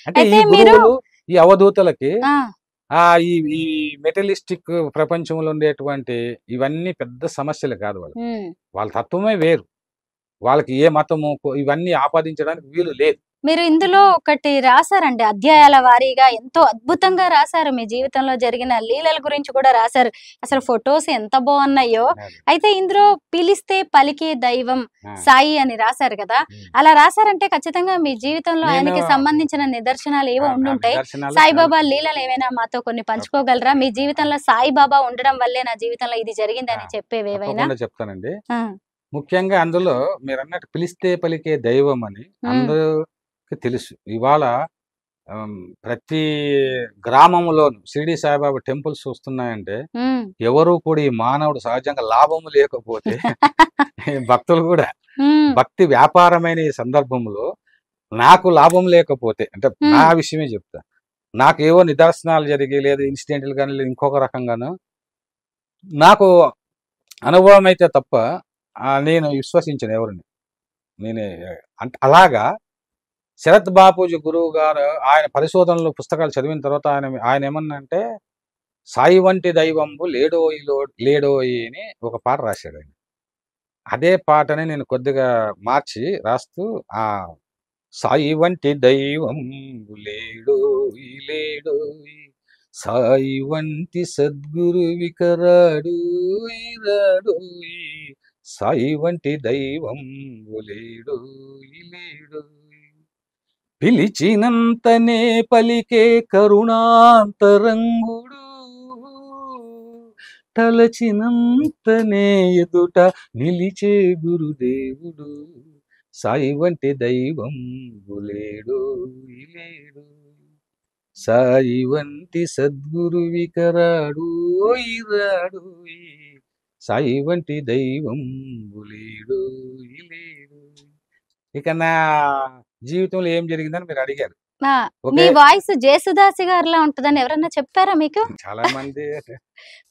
అంటే ఈ అయితే మీరు గురువులు ఈ అవధూతలకి ఆ! ఈ ఈ మెటలిస్టిక్ ప్రపంచంలో ఉండేటువంటి ఇవన్నీ పెద్ద సమస్యలు కాదు వాళ్ళకి. హ్మ్. వాళ్ళ తత్వమే వేరు. వాళ్ళకి ఏ మతము ఇవన్నీ ఆపాదించడానికి వీలు లేదు. మీరు ఇందులో ఒకటి రాసారండి. అధ్యాయాల వారీగా ఎంతో అద్భుతంగా రాసారు. మీ జీవితంలో జరిగిన లీలల గురించి కూడా రాసారు. అసలు ఫోటోస్ ఎంత బావున్నాయో. అది. అయితే ఇందులో పిలిస్తే పలికే దైవం ఆ! సాయి అని రాసారు కదా! హ్మ్. అలా రాసారంటే ఖచ్చితంగా మీ జీవితంలో నేను ఆయనకి సంబంధించిన నిదర్శనాలు ఏవో ఆ ఉండుంటాయి. నిదర్శనాలు చాలా సాయిబాబా లీలలు ఏవైనా మాతో కొన్ని పంచుకోగలరా? మీ జీవితంలో సాయిబాబా ఉండడం వల్లే నా జీవితంలో ఇది ఆ! జరిగిందని చెప్పేవేవైనా? తప్పకుండా చెప్తానండి. ఆ! ముఖ్యంగా అందులో మీరన్నట్టు పిలిస్తే పలికే దైవం అని హ్మ్. అందరికి తెలుసు. ఇవాళ ప్రతి గ్రామంలోను షిరిడి సాయిబాబా టెంపుల్స్ వస్తున్నాయంటే, హ్మ్. ఎవరు కూడా ఈ మానవుడు సహజంగా లాభము లేకపోతే భక్తులు గూడా హ్మ్. భక్తి వ్యాపారమైన ఈ సందర్భంలో నాకు లాభం లేకపోతే అంటే నా హ్మ్. విషయమే చెప్తా. నాకేవో నిదర్శనాలు జరిగి లేదా ఇన్సిడెంట్లు గాని లేదా ఇంకొక రకంగాను నాకు అనుభవం అయితే తప్ప నేను విశ్వసించను ఎవరిని. నేనే అంటే అలాగా శరత్ బాపూజీ గురువు గారు ఆయన పరిశోధనలు పుస్తకాలు చదివిన తర్వాత ఆయన ఏమన్నంటే, సాయి వంటి దైవంబు లేడోయి అని ఒక పాట రాశాడాయన. అదే పాటని నేను కొద్దిగా మార్చి రాస్తూ ఆహ్, సాయి వంటి దైవంబు లేడోయి సాయి వంటి సద్గురువిక రాడోయి సాయి వంటి దైవంబు లేడోయి పిలిచినంతనే పలికే కరుణాంతరంగుడు తలచినంతనే ఎదుట నిలిచే గురుదేవుడు సాయి వంటి దైవం లేడు సాయి వంటి సద్గురువికరాడు రాడు సాయి వంటి దైవం లేడు ఇక నా జీవితంలో ఏం జరిగిందని మీరు అడిగారు. ఆ! మీ ఒకే వాయిస్ జేసుదాసు గారిలా ఉంటదని ఎవరన్నా చెప్పారా మీకు? చాలా మంది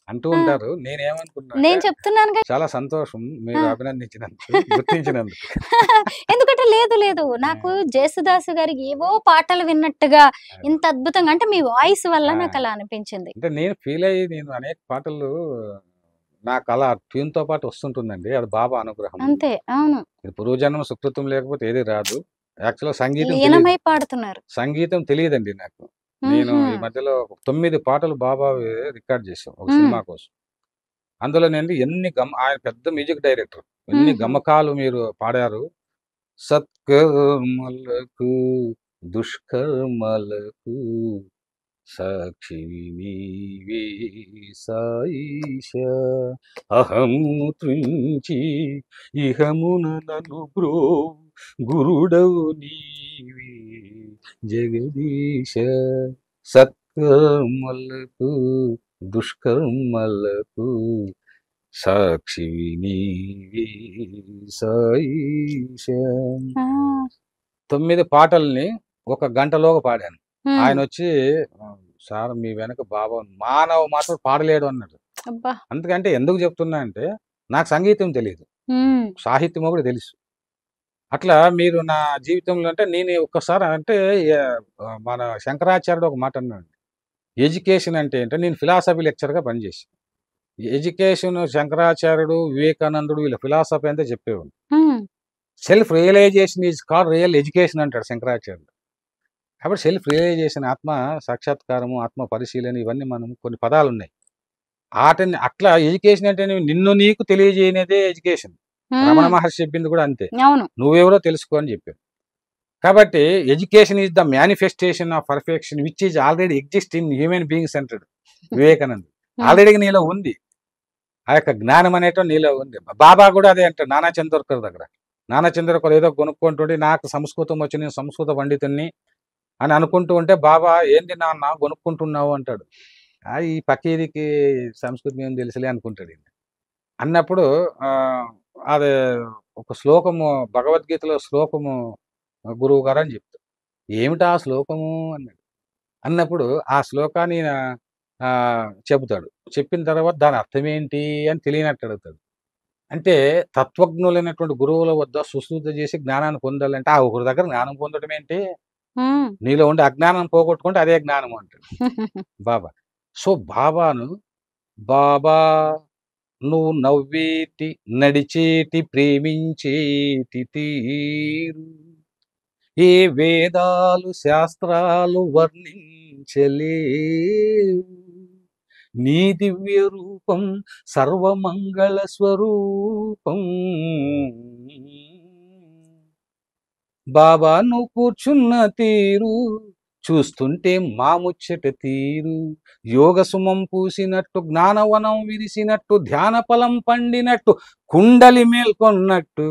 అంటూ ఆ! ఉంటారు. నేనేమనుకున్నా అంటే నేను చెప్తున్నానుగా. చాలా సంతోషం ఆ! మీరు అభినందించినందుకు, గుర్తించినందుకు. ఎందుకంటే లేదు, లేదు. ఆ! నాకు జేసుదాసు గారి ఏవో పాటలు విన్నట్టుగా అది. ఇంత అద్భుతంగా అంటే మీ వాయిస్ వల్ల ఆ! నాకలా అనిపించింది. అంటే నేను ఫీలయ్యి నేను అనేక పాటలు నాకలా ట్యూన్‌తో పాటు వస్తుంటుందండి. అది బాబా అనుగ్రహం. అంతే. అవును. ఇది పూర్వజన్మ సుకృతం లేకపోతే ఏది రాదు. యాక్చువల్‌గా సంగీతం తెలీదు. లీనమై పాడుతున్నారు. సంగీతం తెలీదండి నాకు. నేను హుహు. ఈ మధ్యలో 9 పాటలు బాబావి రికార్డ్ చేశాం ఒక హ్మ్. సినిమా కోసం. అందులోనండి ఆయన పెద్ద మ్యూజిక్ డైరెక్టర్. ఎన్ని హుహు. గమకాలు మీరు పాడారు. సత్కర్మలకు దుష్కర్మలకు సాక్షివి నీవే సాయిష అహము త్రుంచి ఇహమున నన్ను గురుడవు నీవే జగదీశ సత్కర్మలకు దుష్కర్మలకు సాక్షివి నీవే సాయిష ఆ! 9 పాటల్ని ఒక గంటలోగా పాడాను. హ్మ్. ఆయనొచ్చి "సార్ మీ వెనక బాబా మానవ మాత్రం పాడలేడు" అన్నాడు. అబ్బా! అందుకంటే ఎందుకు చెప్తున్నా అంటే, నాకు సంగీతం తెలీదు. హ్మ్. సాహిత్యం ఒకటి తెలుసు. అట్లా మీరు నా జీవితంలో అంటే నేను ఒక్కసారి అంటే మన శంకరాచార్యుడు ఒక మాట అన్నాడు. ఎడ్యుకేషన్ అంటే ఏంటంటే నేను ఫిలాసఫీ లెక్చరర్‌గా పనిచేశా. ఎడ్యుకేషన్ శంకరాచార్యుడు, వివేకానందుడు వీళ్ళ ఫిలాసఫీ అంతా చెప్పేవాడు. హ్మ్. Self realisation is called real education అంటాడు శంకరాచార్యుడు. కాబట్టి సెల్ఫ్ రియలైజేషన్ ఆత్మ సాక్షాత్కారము, ఆత్మ పరిశీలన ఇవన్నీ మనం కొన్ని పదాలున్నాయి. ఆటిని అట్లా ఎడ్యుకేషన్ అంటే నిన్ను నీకు తెలియజేయనిదే ఎడ్యుకేషన్. రమణ హ్మ్. మహర్షి చెప్పింది కూడా అంతే. అవును. నువ్వెవరో తెలుసుకో అని చెప్పారు. కాబట్టి education is the manifestation of perfection which is already exist in human beings అంటాడు వివేకానంద. హ్మ్. ఆల్రెడీ నీలో ఉంది. ఆ యొక్క జ్ఞానం అనేటిది నీలో ఉంది. బాబా కూడా అదే అంటాడు నానా చందోర్కర్ దగ్గర. నానా చందోర్కర్ ఏదో కొనుక్కుంటుంటే నాకు సంస్కృతం వచ్చి నేను సంస్కృత పండితుడిని అని అనుకుంటూ ఉంటే బాబా ఏంది నాన్న కొనుక్కుంటున్నావు అంటాడు. ఈ పకీరికి సంస్కృతం ఏం తెలుసులే అనుకుంటాడు ఈయన. అన్నప్పుడు అది ఒక శ్లోకము భగవద్గీతలో శ్లోకము గురువుగారు అని చెప్తారు. ఏమిటా శ్లోకము అన్నాడు. అన్నప్పుడు ఆ శ్లోకాన్ని ఈయన చెబుతాడు. చెప్పిన తర్వాత దాని అర్థమేంటి అని తెలియనట్టు అడుగుతాడు. అంటే తత్వజ్ఞులైనటువంటి గురువుల వద్ద సుశ్రుత చేసి జ్ఞానాన్ని పొందాలంటే ఆ ఒకరి దగ్గర జ్ఞానం పొందడం ఏంటి? హ్మ్. నీలో ఉండే అజ్ఞానం పోగొట్టుకుంటే అదే జ్ఞానము అంటాడు బాబా. సో, బాబా నువ్వు నవ్వేటి, నడిచేటి, ప్రేమించేటి తీరు ఏ వేదాలు శాస్త్రాలు వర్ణించలేవు నీ దివ్య రూపం సర్వమంగళ స్వరూపం. బాబా నువ్వు కూర్చున్న తీరు చూస్తుంటే మాముచ్చట తీరు, యోగ సుమం పూసినట్టు జ్ఞానవనం విరిసినట్టు ధ్యాన ఫలం పండినట్టు కుండలి మేల్కొన్నట్టు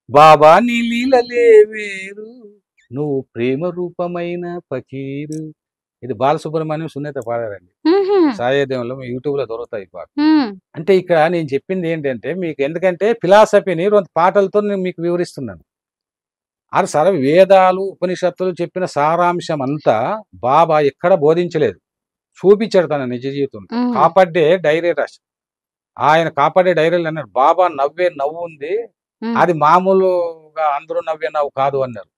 బాబా నీ లీలలే వేరు, నువ్వు ప్రేమ రూపమైన ఫకీరు. ఇది బాలసుబ్రహ్మణ్యం సున్నిత పాడారండి. సాయేదేవంలో యూట్యూబ్ లో దొరుకుతాయి ఈ పాట. అంటే ఇక్కడ నేను చెప్పింది ఏంటంటే మీకు ఎందుకంటే ఫిలాసఫీని రెండు పాటలతో నేను మీకు వివరిస్తున్నాను. అది సర్వ వేదాలు ఉపనిషత్తులు చెప్పిన సారాంశం అంతా బాబా ఎక్కడ బోధించలేదు, చూపించాడు తన నిజ జీవితంలో. కాపాడే డైరీ రాసి ఆయన కాపాడే డైరీలు అన్నాడు బాబా నవ్వే నవ్వు ఉంది, అది మామూలుగా అందరూ నవ్వే నవ్వు కాదు అన్నారు.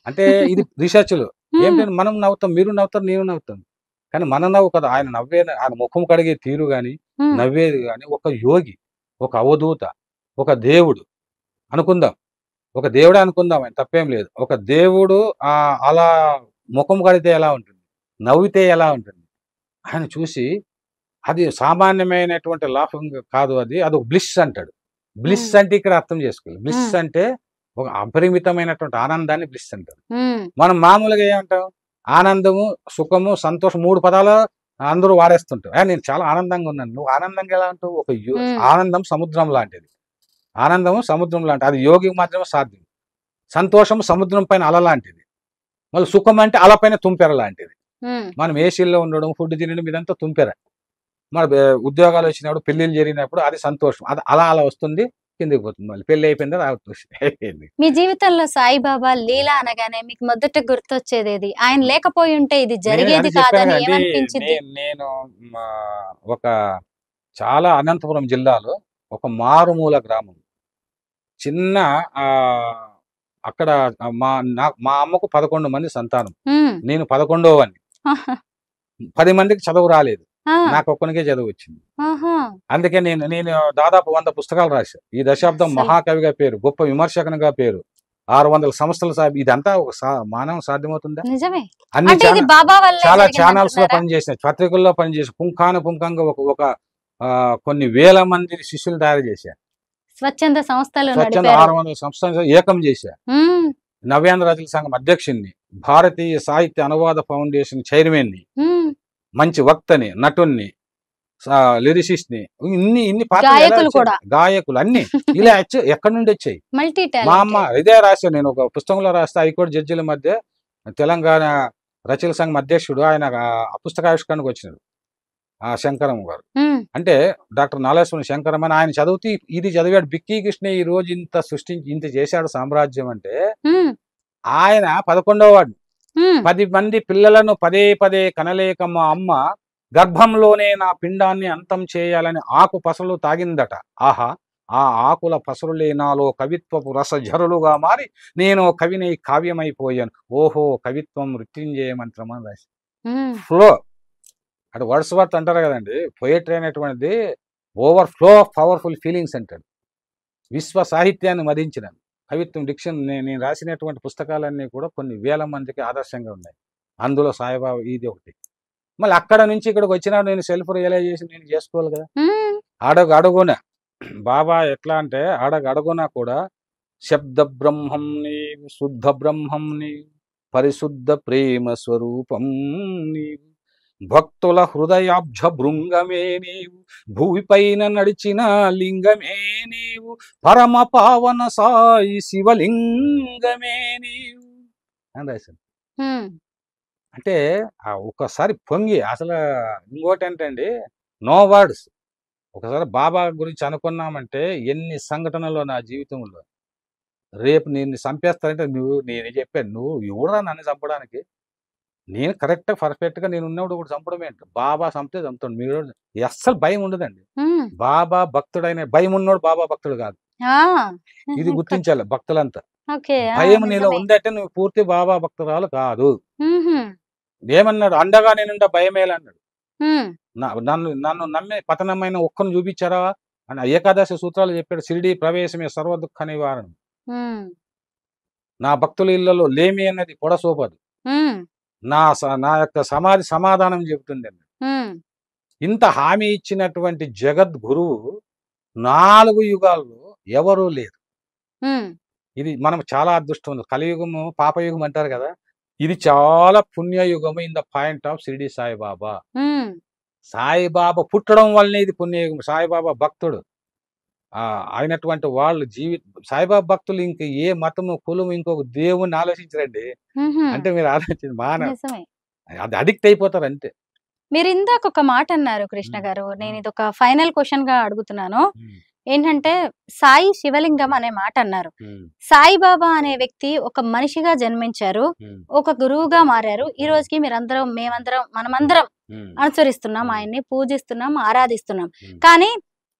అంటే ఇది రీసెర్చ్లు ఏంటంటే మనం నవ్వుతాం, మీరు నవ్వుతారు, నేను నవ్వుతాం, కానీ మన నవ్వు కదా. ఆయన నవ్వే ఆయన ముఖం కడిగే తీరు గాని నవ్వేది కానీ ఒక యోగి, ఒక అవధూత, ఒక దేవుడు అనుకుందాం, ఒక దేవుడే అనుకుందాం, ఆయన తప్పేం లేదు. ఒక దేవుడు అలా ముఖం కడితే ఎలా ఉంటుంది, నవ్వితే ఎలా ఉంటుంది ఆయన చూసి అది సామాన్యమైనటువంటి లాఫింగ్ కాదు, అది ఒక బ్లిస్ అంటాడు. బ్లిస్ అంటే ఇక్కడ అర్థం చేసుకోవాలి, బ్లిస్ అంటే ఒక అపరిమితమైనటువంటి ఆనందాన్ని బ్లిస్ అంటారు. మనం మామూలుగా ఏమంటాం, ఆనందము, సుఖము, సంతోషం, 3 పదాలు అందరూ వాడేస్తుంటారు. నేను చాలా ఆనందంగా ఉన్నాను, నువ్వు ఆనందంగా ఎలా అంటావు? ఒక ఆనందం సముద్రం లాంటిది, ఆనందము సముద్రం లాంటిది, అది యోగికి మాత్రమే సాధ్యం. సంతోషం సముద్రం పైన అల లాంటిది, మళ్ళీ సుఖం అంటే అల పైన తుంపెర లాంటిది. మనం ఏసీల్లో ఉండడం, ఫుడ్ తినడం ఇదంతా తుంపెర. మన ఉద్యోగాలు వచ్చినప్పుడు, పెళ్లిళ్ళు జరిగినప్పుడు అది సంతోషం, అది అలా వస్తుంది, కిందికి పోతుంది, మళ్ళీ పెళ్లి అయిపోయింది, అయిపోయింది. మీ జీవితంలో సాయిబాబా లీలా అనగానే మీకు మొదట గుర్తొచ్చేది, ఆయన లేకపోయి ఉంటే ఇది జరిగేది కాదని ఏమనిపించింది? నేను ఒక చాలా అనంతపురం జిల్లాలో ఒక మారుమూల గ్రామం, చిన్న అక్కడ మా అమ్మకు 11 మంది సంతానం, నేను 11వ. 10 మందికి చదువు రాలేదు, నాకు ఒక్కనికే చదువు వచ్చింది. అందుకే నేను దాదాపు 100 పుస్తకాలు రాశా. ఈ దశాబ్దం మహాకవిగా పేరు, గొప్ప విమర్శకునిగా పేరు, 600 సంస్థలు. ఇదంతా మానవం సాధ్యమవుతుందా? అన్ని చాలా ఛానల్స్ లో పనిచేసిన, పత్రికల్లో పనిచేసి పుంఖంగా ఒక కొన్ని వేల మంది శిష్యులు తయారు చేశారు. స్వచ్ఛంద సంస్థలు 600 సంస్థలు ఏకం చేశారు. నవ్యాంధ్ర రచయితల సంఘం అధ్యక్షుడిని, భారతీయ సాహిత్య అనువాద ఫౌండేషన్ చైర్మన్ ని, మంచి వక్తని, నటుణ్ణి, లిరిసిస్ట్ ని, ఇన్ని గాయకులు అన్ని ఇలా ఎక్కడి నుండి వచ్చాయి? మా అమ్మ ఇదే రాశాను నేను ఒక పుస్తకంలో రాస్తే, హైకోర్టు జడ్జిల మధ్య తెలంగాణ రచయితల సంఘం అధ్యక్షుడు ఆయన ఆ పుస్తకావిష్కరణకు వచ్చినాడు, శంకరం గారు. అంటే డాక్టర్ నాలేశ్వరం శంకరం అని ఆయన చదువుతూ ఇది చదివాడు. బిక్కీ కృష్ణ ఈ రోజు ఇంత సృష్టించి ఇంత చేశాడు సామ్రాజ్యం అంటే, ఆయన 11వ వాడు. 10 మంది పిల్లలను పదే పదే కనలేకమ్మ అమ్మ గర్భంలోనే నా పిండాన్ని అంతం చేయాలని ఆకు పసలు తాగిందట. ఆహా, ఆ ఆకుల పసరులే నాలో కవిత్వపు రసజరులుగా మారి నేను కవిని కావ్యమైపోయాను. ఓహో, కవిత్వం మృత్యుంజయ మంత్రం అని రాసి ఫ్లో. అటు వర్డ్స్వర్త్ అంటారు కదండి, పొయట్రీ అనేటువంటిది over flow of powerful feelings అంటాడు. విశ్వ సాహిత్యాన్ని మదించిన కవిత్వం డిక్షన్. నేను రాసినటువంటి పుస్తకాలన్నీ కూడా కొన్ని వేల మందికి ఆదర్శంగా ఉన్నాయి, అందులో సాయిబాబా ఇది ఒకటి. మళ్ళీ అక్కడ నుంచి ఇక్కడికి వచ్చినా నేను సెల్ఫ్ రియలైజేషన్ నేను చేసుకోవాలి కదా. అడుగున బాబా ఎట్లా అంటే, అడుగున కూడా శబ్ద బ్రహ్మం నీవు, శుద్ధ బ్రహ్మం నీవు, పరిశుద్ధ ప్రేమ స్వరూపం నీవు, భక్తుల హృదయాబ్జ భృంగమే నీవు, భూమిపైన నడిచిన లింగమే నీవు, పరమ పావన సాయి శివలింగమే నీవు అని రాశాను. అంటే ఒక్కసారి పొంగి అసలు ఇంకోటి ఏంటండి, నో వర్డ్స్. ఒకసారి బాబా గురించి అనుకున్నామంటే ఎన్ని సంఘటనలు నా జీవితంలో, రేపు నేను చంపేస్తానంటే నేను చెప్పాను, నువ్వు ఎవడరా నన్ను చంపడానికి, నేను కరెక్ట్గా పర్ఫెక్ట్గా నేను ఉన్నప్పుడు కూడా చంపడం ఏంటి, బాబా చంపితే చంపుతాడు. మీరు అస్సలు భయం ఉండదండి. బాబా భక్తుడైన భయం ఉన్నోడు బాబా భక్తుడు కాదు, ఇది గుర్తించాలి భక్తులంతా. భయం నీలో ఉందంటే నువ్వు పూర్తి బాబా భక్తురాలు కాదు. ఏమన్నాడు, అండగా నేనుండా భయమేలా అన్నాడు. నన్ను నమ్మే పతనమైన ఒక్కను చూపించారా అని ఏకాదశి సూత్రాలు చెప్పాడు. షిరిడి ప్రవేశమే సర్వ దుఃఖ నివారణం. నా భక్తుల ఇళ్లలో లేమి అన్నది పొడసోపదు. ఉమ్, నా యొక్క సమాధి సమాధానం చెబుతుంది అన్నాడు. ఉమ్, ఇంత హామీ ఇచ్చినటువంటి జగద్గురువు 4 యుగాల్లో ఎవరూ లేరు. ఉమ్, ఇది మనం చాలా అదృష్టం. కలియుగము పాపయుగం అంటారు కదా, ఇది చాలా పుణ్యయుగము in the point of Shirdi Saibaba. Um, Saibaba పుట్టడం వల్లనే ఇది పుణ్యయుగం. సాయిబాబా భక్తుడు అయినటువంటి వాళ్ళు సాయిబాబా భక్తులు ఇంక ఏ మతము కులము ఇంకొక దేవుణ్ణి ఆలోచించరండి. ఉహుం. అంటే మీరు ఆలోచించి నిజమే. అది అడిక్ట్ అయిపోతారు అంతే. మీరు ఇందాక ఒక మాట అన్నారు కృష్ణ ఉమ్, గారు, నేను ఉమ్, ఇది ఒక ఫైనల్ క్వశ్చన్ గా అడుగుతున్నాను. ఉమ్, ఏంటంటే సాయి శివలింగం అనే మాట అన్నారు. ఉమ్, సాయిబాబా అనే వ్యక్తి ఒక మనిషిగా జన్మించారు, ఉమ్, ఒక గురువుగా మారారు. ఈ రోజుకి మీరందరం, మేమందరం, మనమందరం ఉమ్, అనుసరిస్తున్నాం, ఉమ్, ఆయన్ని పూజిస్తున్నాం, ఆరాధిస్తున్నాం. ఉమ్, కానీ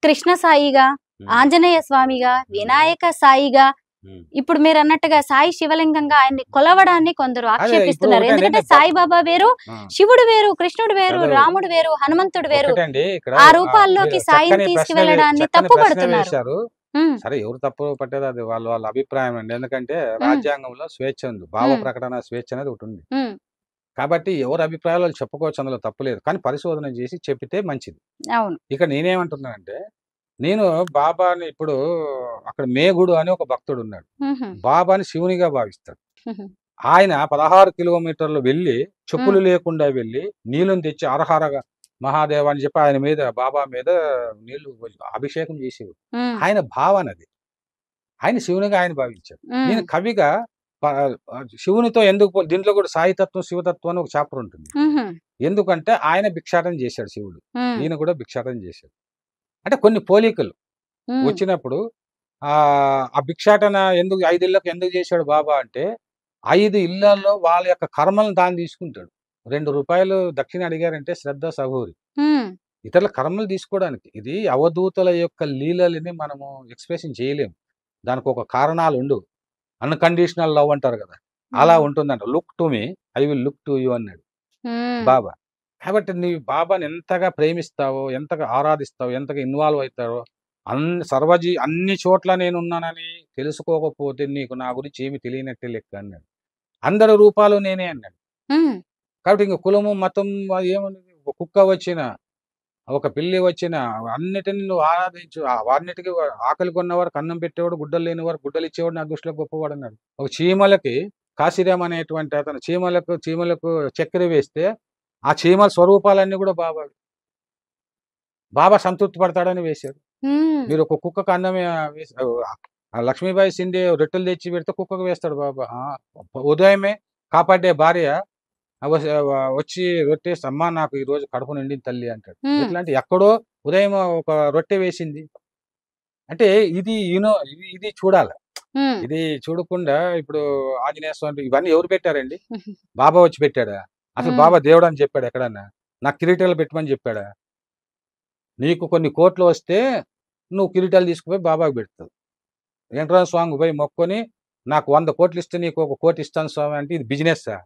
కృష్ణ సాయిగా, ఉమ్, ఆంజనేయ స్వామిగా, వినాయక సాయిగా, ఉమ్. ఇప్పుడు మీరు అన్నట్టుగా సాయి శివలింగంగా ఆయన్ని కొలవడాన్ని కొందరు అదే ఇప్పుడు ఆక్షేపిస్తున్నారు. ఒకటండి, ఎందుకంటే నేను సాయిబాబా వేరు, ఆ, శివుడు వేరు, కృష్ణుడు వేరు, అదే రాముడు వేరు, హనుమంతుడు వేరు. ఒకటండి ఇక్కడ ఆ రూపాల్లోకి మీరు సాయిని చక్కని తీసుకువెళ్ళడాన్ని చక్కని తప్పు ప్రశ్న పడుతున్నారు. వేశారు. ఉమ్, సరే, ఎవరు తప్పు పట్టేది అది వాళ్ళ వాళ్ళ అభిప్రాయం అండి. ఎందుకంటే ఉమ్, రాజ్యాంగంలో స్వేచ్ఛ ఉంది, భావ ఉమ్, ప్రకటన స్వేచ్ఛ అనేది ఒకటి ఉంది. ఉమ్, కాబట్టి ఎవరి అభిప్రాయాలు వాళ్ళు చెప్పుకోవచ్చు, అందులో తప్పులేదు. కానీ పరిశోధన చేసి చెప్పితే మంచిది. అవును. ఇక నేనేమంటున్నానంటే, నేను బాబాని ఇప్పుడు అక్కడ మేగుడు అని ఒక భక్తుడు ఉన్నాడు. ఉహుం, బాబాని శివునిగా భావిస్తాడు. ఉహుం, ఆయన 16 కిలోమీటర్లు వెళ్ళి చెప్పులు ఉమ్, లేకుండా వెళ్ళి నీళ్ళని తెచ్చి అరహరగా మహాదేవ అని చెప్పి ఆయన మీద, బాబా మీద నీళ్లు అభిషేకం చేసేవాడు. ఉమ్, ఆయన భావన అది. ఆయన శివునిగా ఆయన భావించాడు. ఉమ్, నేను కవిగా శివునితో ఎందుకు దీంట్లో కూడా సాయితత్వం శివతత్వం అని ఒక చాప్టర్ ఉంటుంది. ఉహుం, ఎందుకంటే ఆయన భిక్షాటన చేశాడు శివుడు, ఉమ్, ఈయన కూడా భిక్షాటన చేశాడు. అంటే కొన్ని పోలికలు ఉమ్, వచ్చినప్పుడు ఆ భిక్షాటన ఎందుకు 5 ఇళ్ళకు ఎందుకు చేశాడు బాబా అంటే, 5 ఇళ్లలో వాళ్ళ యొక్క కర్మలను తాను తీసుకుంటాడు. 2 రూపాయలు దక్షిణ అడిగారంటే శ్రద్ధ సహోరి, ఉమ్, ఇతరుల కర్మలు తీసుకోవడానికి. ఇది అవధూతల యొక్క లీలలని మనము ఎక్స్ప్రెషన్ చేయలేము. దానికి ఒక కారణాలు ఉండవు. అన్కండిషనల్ లవ్ అంటారు కదా, అలా ఉమ్, ఉంటుందంట. Look to me, I will look to you అన్నాడు ఉమ్, బాబా. కాబట్టి నీవు బాబాని ఎంతగా ప్రేమిస్తావో, ఎంతగా ఆరాధిస్తావో, ఎంతగా ఇన్వాల్వ్ అవుతావో, అన్ని చోట్ల నేనున్నానని తెలుసుకోకపోతే నీకు నా గురించి ఏమి తెలియనట్టే లెక్క అన్నాడు. అందరి రూపాలు నేనే అన్నాడు. ఉమ్, కాబట్టి ఇంక కులము మతం అది ఏముంది, ఒక కుక్క వచ్చిన, ఒక పిల్లి వచ్చిన, అన్నిటిని నువ్వు ఆరాధించు. వాన్నిటికి ఆకలి కొన్నవారు అన్నం పెట్టేవాడు, గుడ్డలు లేనివారు గుడ్డలు ఇచ్చేవాడు నా దృష్టిలో గొప్పవాడు అన్నాడు. ఒక చీమలకి కాశీరామ్ అనేటువంటి అతను చీమలకు చక్కెర వేస్తే ఆ చీమల స్వరూపాలన్నీ కూడా బాబా సంతృప్తి పడతాడని వేశాడు. ఉమ్, మీరు ఒక కుక్కకు అన్నమే వేసి లక్ష్మీబాయి సిండే రొట్టెలు తెచ్చి పెడితే కుక్కకు వేస్తాడు బాబా. ఉదయమే కాపాడే భార్య వచ్చి రొట్టె అమ్మా నాకు ఈ రోజు కడుపు నిండింది తల్లి అంటాడు. ఉమ్, ఎట్లా అంటే ఎక్కడో ఉదయం ఒక రొట్టె వేసింది అంటే ఇది చూడాలి. ఉమ్, ఇది చూడకుండా ఇప్పుడు ఆంజనేయ స్వామి ఇవన్నీ ఎవరు పెట్టారండి? ఉహుం, బాబా వచ్చి పెట్టాడా? అసలు ఉమ్, బాబా దేవుడు అని చెప్పాడు ఎక్కడన్నా? నాకు కిరీటాలు పెట్టమని చెప్పాడా? నీకు కొన్ని కోట్లు వస్తే నువ్వు కిరీటాలు తీసుకుపోయి బాబాకు పెడతావు. వెంకటరామ స్వామికి పోయి మొక్కుని నాకు 100 కోట్లు ఇస్తే నీకు 1 కోటి ఇస్తాను స్వామి అంటే ఇది బిజినెస్సా?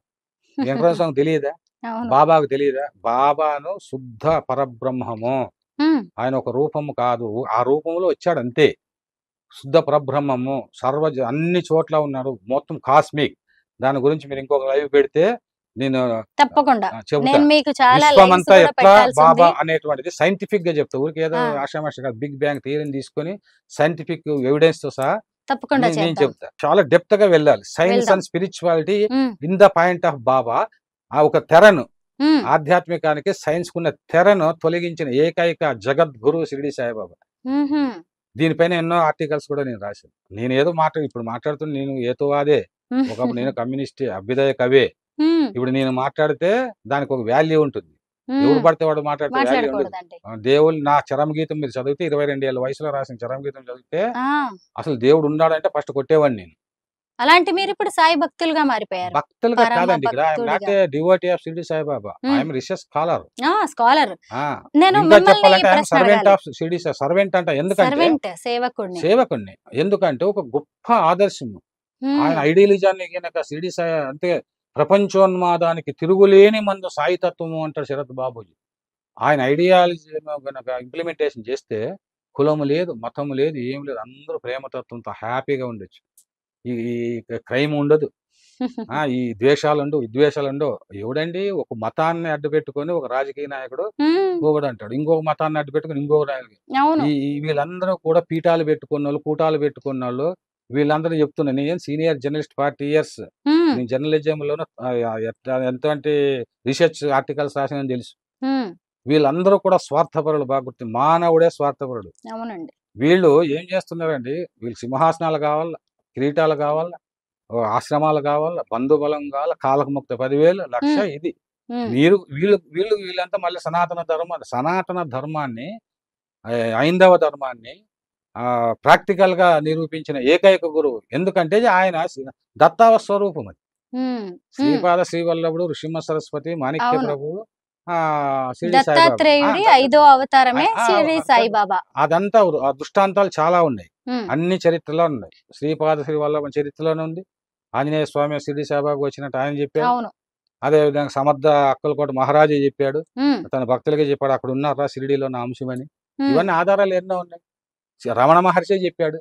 వెంకటరామ స్వామికి తెలియదా? అవును. బాబాకు తెలియదా? బాబాను శుద్ధ పరబ్రహ్మము. ఉమ్, ఆయన ఒక రూపము కాదు, ఆ రూపంలో వచ్చాడు అంతే. శుద్ధ పరబ్రహ్మము అన్ని చోట్ల ఉన్నాడు, మొత్తం కాస్మిక్. దాని గురించి మీరు ఇంకొక లైవ్ పెడితే నేను తప్పకుండా చెబుతా. నేను మీకు చాలా లైవ్స్ విశ్వమంతా కూడా ఎట్లా పెట్టాల్సి బాబా ఉంది. అనేటువంటిది సైంటిఫిక్ గా చెప్తా. ఊరికి ఏదో ఆ, ఆషామాషి కాదు, బిగ్ బ్యాంగ్ థియరీని తీసుకొని సైంటిఫిక్ ఎవిడెన్స్ తో సహా తప్పకుండా నేను చేద్దాం, చెప్తా. చాలా డెప్త్ గా వెళ్ళాలి. సైన్స్ వెళ్దాం. And spirituality um, in the point of Baba. ఆ ఒక తెరను, ఉమ్, ఆధ్యాత్మికానికి సైన్స్ కున్న తెరను తొలగించిన ఏకైక జగద్గురు షిరిడి సాయిబాబా. ఉహుం, దీనిపైన ఎన్నో ఆర్టికల్స్ కూడా నేను రాశాను. నేను ఏదో ఇప్పుడు మాట్లాడుతున్న నేను ఏతోవాదే. ఒకప్పుడు నేను కమ్యూనిస్ట్ అభ్యుదయ కవే. ఉమ్, ఇప్పుడు నేను మాట్లాడితే దానికి ఒక వాల్యూ ఉంటుంది. ఎవరు ఉమ్, పడితే వాడు మాట్లాడితే వాల్యూ ఉండదు. మాట్లాడకూడదండి. దేవుడు నా చరమగీతం మీరు చదివితే 22 ఏళ్ళ వయసులో రాసిన చరమగీతం చదివితే ఆ, అసలు దేవుడు ఉన్నాడంటే ఫస్ట్ కొట్టేవాడిని నేను. అలాంటి మీరు ఇప్పుడు సాయి భక్తులుగా మారిపోయారు, భక్తులుగా పరమ కాదండి, ఇక్కడ ఐఎమ్ నాట్ భక్తుడిగా. A devotee of Shirdi Saibaba, um, I'm research scholar. Scholar. నేను ఇంకా మిమ్మల్ని చెప్పాలంటే ఐఎమ్ ప్రశ్న సర్వెంట్ అడగాలి. ఆఫ్ షిరిడి సర్వెంట్ అంట. ఎందుకంటే సర్వెంట్, సేవకుడిని. సేవకుడిని. ఎందుకంటే ఒక గొప్ప ఆదర్శము. ఆయన ఉమ్, ఐడియలిజాన్ని గనక షిరిడి సాయి అంటే ప్రపంచోన్మాదానికి తిరుగులేని మందు సాయితత్వము అంటారు శరత్ బాబుజీ. ఆయన ఐడియాలజీ గనక ఇంప్లిమెంటేషన్ చేస్తే కులము లేదు, మతము లేదు, ఏం లేదు, అందరూ ప్రేమతత్వంతో హ్యాపీగా ఉండొచ్చు. ఈ క్రైమ్ ఉండదు. ఈ ద్వేషాలుండవు, విద్వేషాలుండవు. ఎవడండి ఒక మతాన్ని అడ్డుపెట్టుకొని ఒక రాజకీయ నాయకుడు హ్మ్. ఒకడంటాడు. ఇంకొక మతాన్ని అడ్డుపెట్టుకొని ఇంకొక నాయకుడు. అవును. వీళ్ళందరూ కూడా పీఠాలు పెట్టుకున్నోళ్ళు, కూటాలు పెట్టుకున్నోళ్ళు వీళ్ళందరూ చెప్తున్నా. నేను సీనియర్ జర్నలిస్ట్ 40 ఇయర్స్. హ్మ్. నేను జర్నలిజంలోను ఎంతటి రీసెర్చ్ ఆర్టికల్స్ రాసానని తెలుసు. హ్మ్. వీళ్ళందరూ కూడా స్వార్థపరులు బాగా గుర్తు. మానవుడే స్వార్థపరుడు. అవునండి. వీళ్ళు ఏం చేస్తున్నారండి, వీళ్ళు సింహాసనాలు కావాల, కిరీటాలు కావాల, ఆశ్రమాలు కావాల, బంధుబలం కావాల, కాళ్ళకు ముక్త 10,000 లక్ష హ్మ్. ఇది. హ్మ్. వీళ్ళంతా మళ్ళీ సనాతన ధర్మాన్ని హైందవ ధర్మాన్ని ప్రాక్టికల్‌గా నిరూపించిన ఏకైక గురువు. ఎందుకంటే ఆయన దత్తావ స్వరూపం అది. హ్మ్. హ్మ్. శ్రీపాద శ్రీవల్లభుడు, నృసింహ సరస్వతి, మాణిక్య అవును. ప్రభువు, షిరిడి సాయిబాబా. దత్తాత్రేయుడి 5వ అవతారమే షిరిడి సాయిబాబా. అదంతా దృష్టాంతాలు చాలా ఉన్నాయి. హ్మ్. అన్ని చరిత్రలో ఉన్నాయి. శ్రీపాద శ్రీవల్లభ చరిత్రలోనే ఉంది. ఆంజనేయ స్వామి షిరిడి సాయిబాబాకు వచ్చినట్టు ఆయన చెప్పాడు. అవును. అదేవిధంగా సమర్థ అక్కలకోట మహారాజే చెప్పాడు. హ్మ్. తన భక్తులకే చెప్పాడు. అక్కడ ఉన్నారా షిరిడీలో నా అంశమని. హ్మ్. ఇవన్నీ ఆధారాలు ఎన్నో ఉన్నాయి. రమణ మహర్షే చెప్పాడు.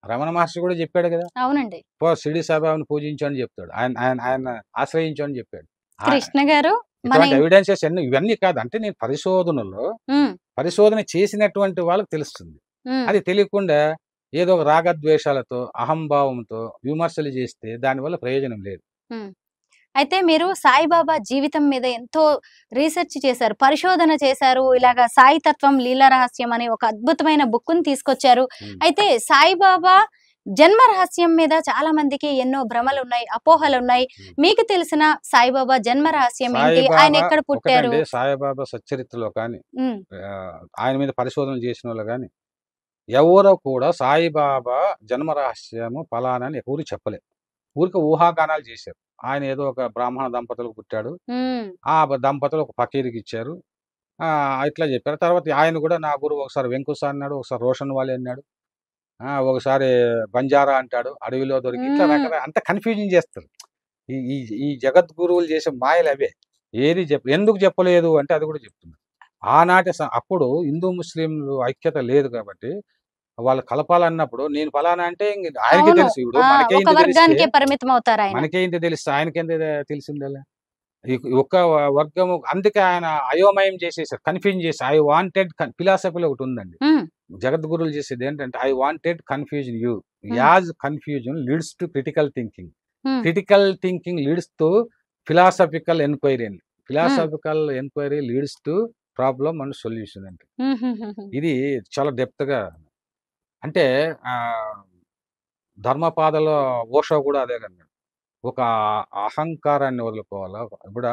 రమణ మహర్షి కూడా చెప్పాడు కదా! అవునండి. షిరిడి సాయిబాబాని పూజించు అని చెప్తాడు. ఆయన ఆశ్రయించు అని చెప్పాడు. ఆ కృష్ణ గారు మన ఇటువంటి ఎవిడెన్సెస్ ఇవన్నీ కాదు. అంటే నేను పరిశోధనలో హ్మ్. పరిశోధన చేసినటువంటి వాళ్ళకి తెలుస్తుంది. హ్మ్. అది తెలియకుండా ఏదో ఒక రాగద్వేషాలతో, అహంభావంతో విమర్శలు చేస్తే దానివల్ల ప్రయోజనం లేదు. హ్మ్. అయితే మీరు సాయిబాబా జీవితం మీద ఎంతో రీసెర్చ్ చేశారు. పరిశోధన చేశారు. ఇలాగ సాయి తత్వం లీలా రహస్యం అనే ఒక అద్భుతమైన బుక్కుని తీసుకొచ్చారు. హ్మ్. అయితే సాయిబాబా జన్మ రహస్యం మీద చాలా మందికి ఎన్నో భ్రమలున్నాయి, అపోహలున్నాయి. హ్మ్. మీకు తెలిసిన సాయిబాబా జన్మ రహస్యం ఏంటి? ఆయన సాయిబాబా ఎక్కడ పుట్టారు? ఒకటండి, సాయిబాబా సచ్చరిత్రలో కానీ, హ్మ్. ఆయన మీద పరిశోధనలు చేసినోళ్ళు గాని, ఎవరు కూడా సాయిబాబా జన్మ రహస్యము ఫలానా అని ఎవరు చెప్పలేదు. ఊరికే ఊహాగానాలు చేశారు. ఆయన ఏదో ఒక బ్రాహ్మణ దంపతులకు పుట్టాడు. హ్మ్. ఆ దంపతులు ఒక ఫకీరుకిచ్చారు. ఇట్లా చెప్పారు. తర్వాత ఆయన కూడా నా గురువు ఒకసారి వెంకుస అన్నాడు. ఒకసారి రోషన్ వాలి అన్నాడు. ఒకసారి బంజారా అంటాడు. అడవిలో దొరికి ఇట్లా హ్మ్. అంతా కన్‌ఫ్యూజింగ్ చేస్తారు. ఈ ఈ ఈ జగద్గురువులు చేసే మాయలవే. ఏది ఎందుకు చెప్పలేదు అంటే అది కూడా చెప్తున్నా. ఆనాటి అప్పుడు హిందూ, ముస్లింలు ఐక్యత లేదు కాబట్టి, వాళ్ళు కలపాలన్నప్పుడు నేను ఫలానా అంటే ఇంక ఆయనకే అవును. తెలుసు. ఇప్పుడు ఆ! మనకే ఒక ఇంత తెలిస్తే, వర్గానికే పరిమితమవుతారాయన. మనకే ఇంత తెలిస్తే ఆయనకెంత తెలిసుండాల? ఈ ఒక్క వర్గము అందుకే ఆయన అయోమయం చేసేసారు. కన్‌ఫ్యూజన్ చేసి ఐ వాంటెడ్ ఫిలాసఫీలో ఒకటుందండి. హ్మ్. జగద్గురువులు చేసేదేంటంటే I wanted confusion you. Hmm. As confusion leads to critical thinking. Hmm. Critical thinking leads to philosophical enquiry అండి. Hmm. Philosophical enquiry leads to problem and solution అంటే. హుహుహుహు. ఇది చాలా డెప్త్‌గా అంటే ఆహ్, ధర్మపాదలో ఓషో కూడా అదే అన్నాడు. ఒక అహంకారాన్ని వదులుకోవాలా. ఇప్పుడు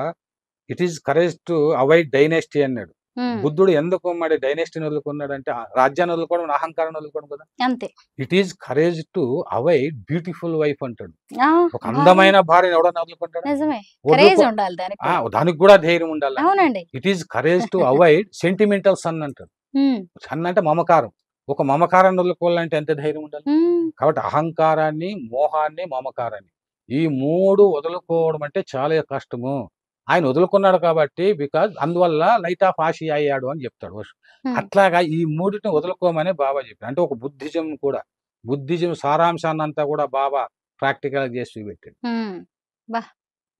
it is courage to avoid dynasty అన్నాడు. హ్మ్. బుద్ధుడు ఎందుకు మరి డైనాస్టీని వదులుకున్నాడంటే రాజ్యాన్ని వదులుకోవడం, అహంకారాన్ని వదులుకోవడం కదా! అంతే. It is courage to avoid beautiful wife అంటాడు. ఆ! ఒక భార్య అందమైన భార్యని ఎవడన్నా వదులుకుంటాడా? నిజమే. వదులుకో క్రేజ్ ఉండాలి దానికి కూడా. దానికి కూడా ధైర్యం ఉండాలని. అవునండి. It is courage to avoid sentimentalism అంటాడు. హ్మ్. సన్ అంటే మమకారం. ఒక మమకారాన్ని వదులుకోవాలంటే ఎంత ధైర్యం ఉండాలి? హ్మ్. కాబట్టి అహంకారాన్ని, మోహాన్ని, మమకారాన్ని ఈ 3 వదులుకోవడం అంటే చాలా కష్టము. ఆయన వదులుకున్నాడు కాబట్టి అందువల్ల లైట్ ఆఫ్ ఆషి అయ్యాడు అని చెప్తాడు ఓషో. హ్మ్. అట్లాగా ఈ మూడిటిని వదులుకోమని బాబా చెప్పాడు. అంటే ఒక బుద్ధిజం కూడా. బుద్ధిజం సారాంశాన్నంతా కూడా బాబా ప్రాక్టికల్‌గా చేసి చూపెట్టాడు. హ్మ్. అబ్బా!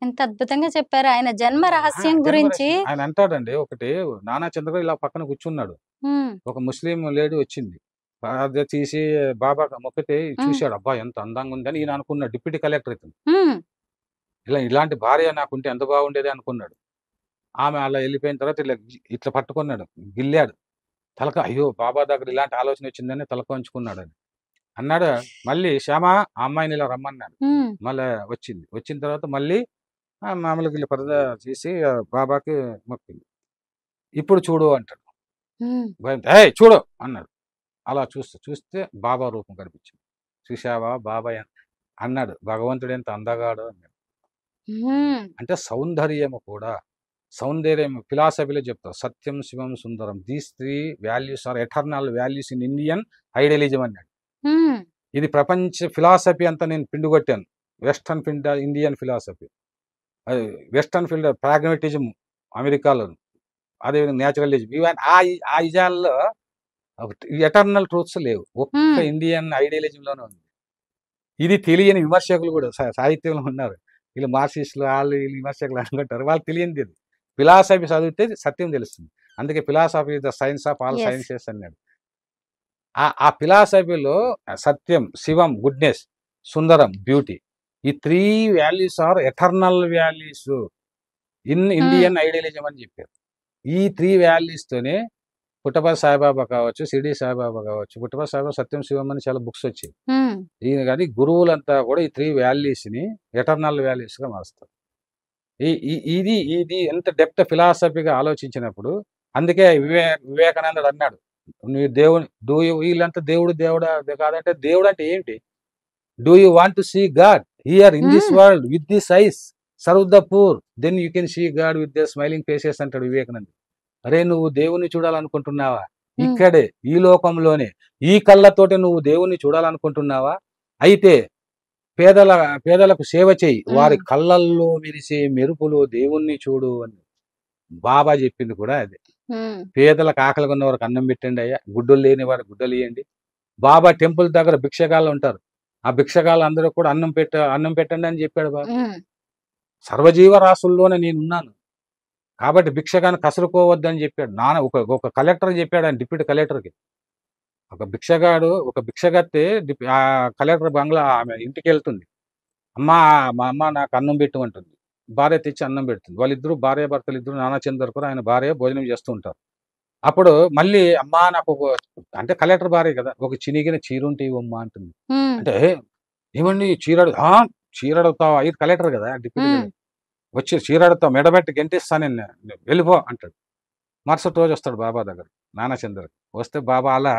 ఎంత అద్భుతంగా చెప్పారు. ఆయన జన్మ రహస్యం గురించి. జన్మరహితం. ఆయన అంటాడండి ఒకటి, నానా చంద్రగారు ఇలా పక్కన కూర్చున్నాడు. హ్మ్. ఒక ముస్లిం లేడీ వచ్చింది. అది తీసి బాబాకి మొక్కితే హ్మ్. చూసాడు. అబ్బా! ఎంత అందంగా ఉందని ఈయన అనుకున్నాడు. డిప్యూటీ కలెక్టర్ ఇతను. హ్మ్. ఇలాంటి భార్య నాకుంటే ఎంత బాగుండేది అనుకున్నాడు. ఆమె అలా ఎళ్ళిపోయిన తర్వాత ఇట్లా పట్టుకున్నాడు. గిల్లాడు. అయ్యో! బాబా దగ్గర ఇలాంటి ఆలోచన వచ్చిందని తలక వంచుకున్నాడని. అన్నాడు మళ్ళీ శ్యామ ఆ అమ్మాయిని ఇలా రమ్మన్నాడు. హ్మ్. మళ్ళా వచ్చింది. వచ్చిన తర్వాత మళ్ళీ మామూలుగా ఇలా పరదా చేసి బాబాకి మొక్కింది. ఇప్పుడు చూడు అంటాడు. హ్మ్. భయంతో "ఏయ్! చూడు" అన్నాడు. అలా చూస్తే బాబా రూపం కనిపించింది. చూసావా బాబాయ్ అన్నాడు. భగవంతుడు ఎంత అందగాడో అన్నాడు. హ్మ్. అంటే సౌందర్యము కూడా సౌందర్యం ఫిలాసఫీలో చెప్తారు. సత్యం, శివం, సుందరం. These 3 values are eternal values in Indian idealism అన్నాడు. హ్మ్. ఇది ప్రపంచ ఫిలాసఫీ అంతా నేను పిండికొట్టాను. Western Indian philosophy. అది వెస్టర్న్ ప్రాగ్మాటిజం అమెరికాలోను. అదేవిధంగా నేచురలిజం. ఇవన్నీ ఆ ఇజాల్లో ఎటర్నల్ ట్రూత్స్ లేవు. ఒక్క హ్మ్. ఇండియన్ ఐడియలిజంలోనే ఉంది. ఇది తెలియని విమర్శకులు కూడా సాహిత్యంలో ఉన్నారు. వీళ్ళు మార్క్సిస్టులు వాళ్ళు వీళ్ళు విమర్శకులు అనుకుంటారు. వాళ్ళు తెలియనిది ఇది. ఫిలాసఫీ చదివితే సత్యం తెలుస్తుంది. అందుకే philosophy is the science of all yes. Sciences అన్నాడు. ఆ ఫిలాసఫీలో సత్యం, శివం, గుడ్‌నెస్, సుందరం, బ్యూటీ. ఈ 3 values are eternal values in hmm. Indian idealism అని చెప్పారు. ఈ 3 వాల్యూస్తోనే పుట్టపర్తి సాయిబాబా కావచ్చు, షిరిడి సాయిబాబా కావచ్చు, పుట్టపర్తి సాయిబాబా, సత్యం, శివం అని చాలా బుక్స్ వచ్చాయి. హ్మ్. ఈయన గాని గురువులంతా కూడా ఈ 3 వాల్యూస్‌ని ఎటర్నల్ వాల్యూస్‌గా మారుస్తారు. ఈ ఈ ఇది ఇది ఎంత డెప్త్ ఫిలాసఫీగా ఆలోచించినప్పుడు అందుకే వివేకానందుడు అన్నాడు. "నువ్వు దేవుని వీళ్ళంతా దేవుడా కాదంటే దేవుడు అంటే ఏంటి? Do you want to see God here in this hmm. World with this eyes serve the poor then you can see God with the smiling faces" అంటాడు వివేకానందుడు. అరే నువ్వు దేవుణ్ణి చూడాలనుకుంటున్నావా? హ్మ్. ఇక్కడే ఈ లోకంలోనే ఈ కళ్ళతోటి నువ్వు దేవుణ్ణి చూడాలనుకుంటున్నావా? అయితే పేదలకు సేవ చేయి. వారి హ్మ్. కళ్ళల్లో మెరిసే మెరుపులో దేవుణ్ణి చూడు అని బాబా చెప్పింది కూడా అదే. హ్మ్. పేదలకు ఆకలిగా ఉన్న వారికి అన్నం పెట్టండి అయ్యా. గుడ్డలు లేని వారికి గుడ్డలు ఇయ్యండి. బాబా టెంపుల్ దగ్గర భిక్షగాళ్ళు ఉంటారు. ఆ భిక్షగాళ్ళందరూ కూడా అన్నం పెట్టండి అని చెప్పాడు బాబా. హ్మ్. సర్వజీవరాశుల్లోనే నేనున్నాను. కాబట్టి భిక్షగాన్ని కసురుకోవద్దని చెప్పాడు. ఒక కలెక్టర్ చెప్పాడు ఆయన డిప్యూటీ కలెక్టర్‌కి. ఒక భిక్షగత్తె కలెక్టర్ బంగ్లా ఆమె ఇంటికెళ్తుంది. అమ్మా! మా అమ్మ నాకు అన్నం పెట్టు అంటుంది. భార్య తెచ్చి అన్నం పెడుతుంది. వాళ్ళిద్దరూ భార్యాభర్తలిద్దరూ నానా చందర్‌కర్ ఆయన భార్య భోజనం చేస్తూ ఉంటారు. అప్పుడు మళ్ళీ అమ్మా అంటే కలెక్టర్ భార్య కదా! ఒక చినిగిన చీరుంటే ఇవ్వమ్మా అంటుంది. హ్మ్. అంటే ఏవండీ చీర అడుగుతావా? ఈడు కలెక్టర్ కదా! డిప్యూటీ హ్మ్. కలెక్టర్. వచ్చి చీర అడుగుతావు మెడబెట్టి గెంటిస్తా నిన్ను. వెళ్ళిపో అంటాడు. మరుసటి రోజు వస్తాడు బాబా దగ్గరికి. నానా చందర్. వస్తే బాబా అలా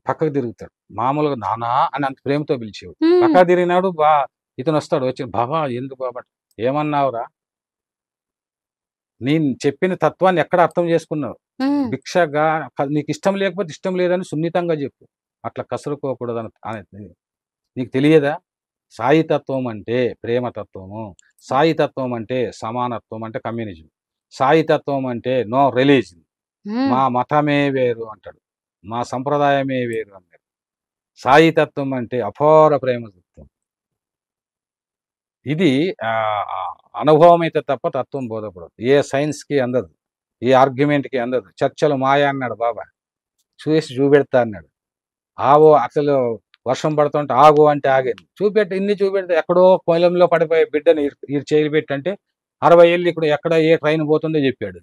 పక్కకు తిరుగుతాడు. మామూలుగా నాన్నా అని అంత ప్రేమతో పిలిచేవాడు. హ్మ్. పక్కకు తిరిగినాడు ఇతనొస్తాడు. వచ్చి బాబా ఎందుకు బాబా? ఏమన్నావురా? నేను చెప్పిన తత్వాన్ని ఎక్కడ అర్థం చేసుకున్నావు? హ్మ్. భిక్షగా నీకిష్టం లేకపోతే ఇష్టం లేదని సున్నితంగా చెప్పు. అట్లా కసురుకోకూడదని నీకు తెలియదా? సాయి తత్వం అంటే ప్రేమతత్వము. సాయి తత్వం అంటే సమానత్వం అంటే కమ్యూనిజం. సాయి తత్వం అంటే నో రిలీజియన్. హ్మ్. మా మతమే వేరు అంటాడు. మా సంప్రదాయమే వేరు అన్నాడు. సాయి తత్వం అంటే అపార ప్రేమ తత్వం. ఇది అనుభవం అయితే తప్ప తత్వం బోధపడదు. ఏ సైన్స్‌కి అందదు. ఏ ఆర్గ్యుమెంట్‌కి అందదు. చర్చలు మాయ అన్నాడు బాబా. చూసి చూపెడతా అన్నాడు. అసలు వర్షం పడుతుంటే ఆగు అంటే ఆగాను. ఇన్ని చూపెడితే ఎక్కడో పొలంలో పడిపోయే బిడ్డని ఈడు చేయి పెట్టంటే 60 ఏళ్ళు ఇక్కడ ఎక్కడ ఏ ట్రైన్ పోతుందో చెప్పాడు.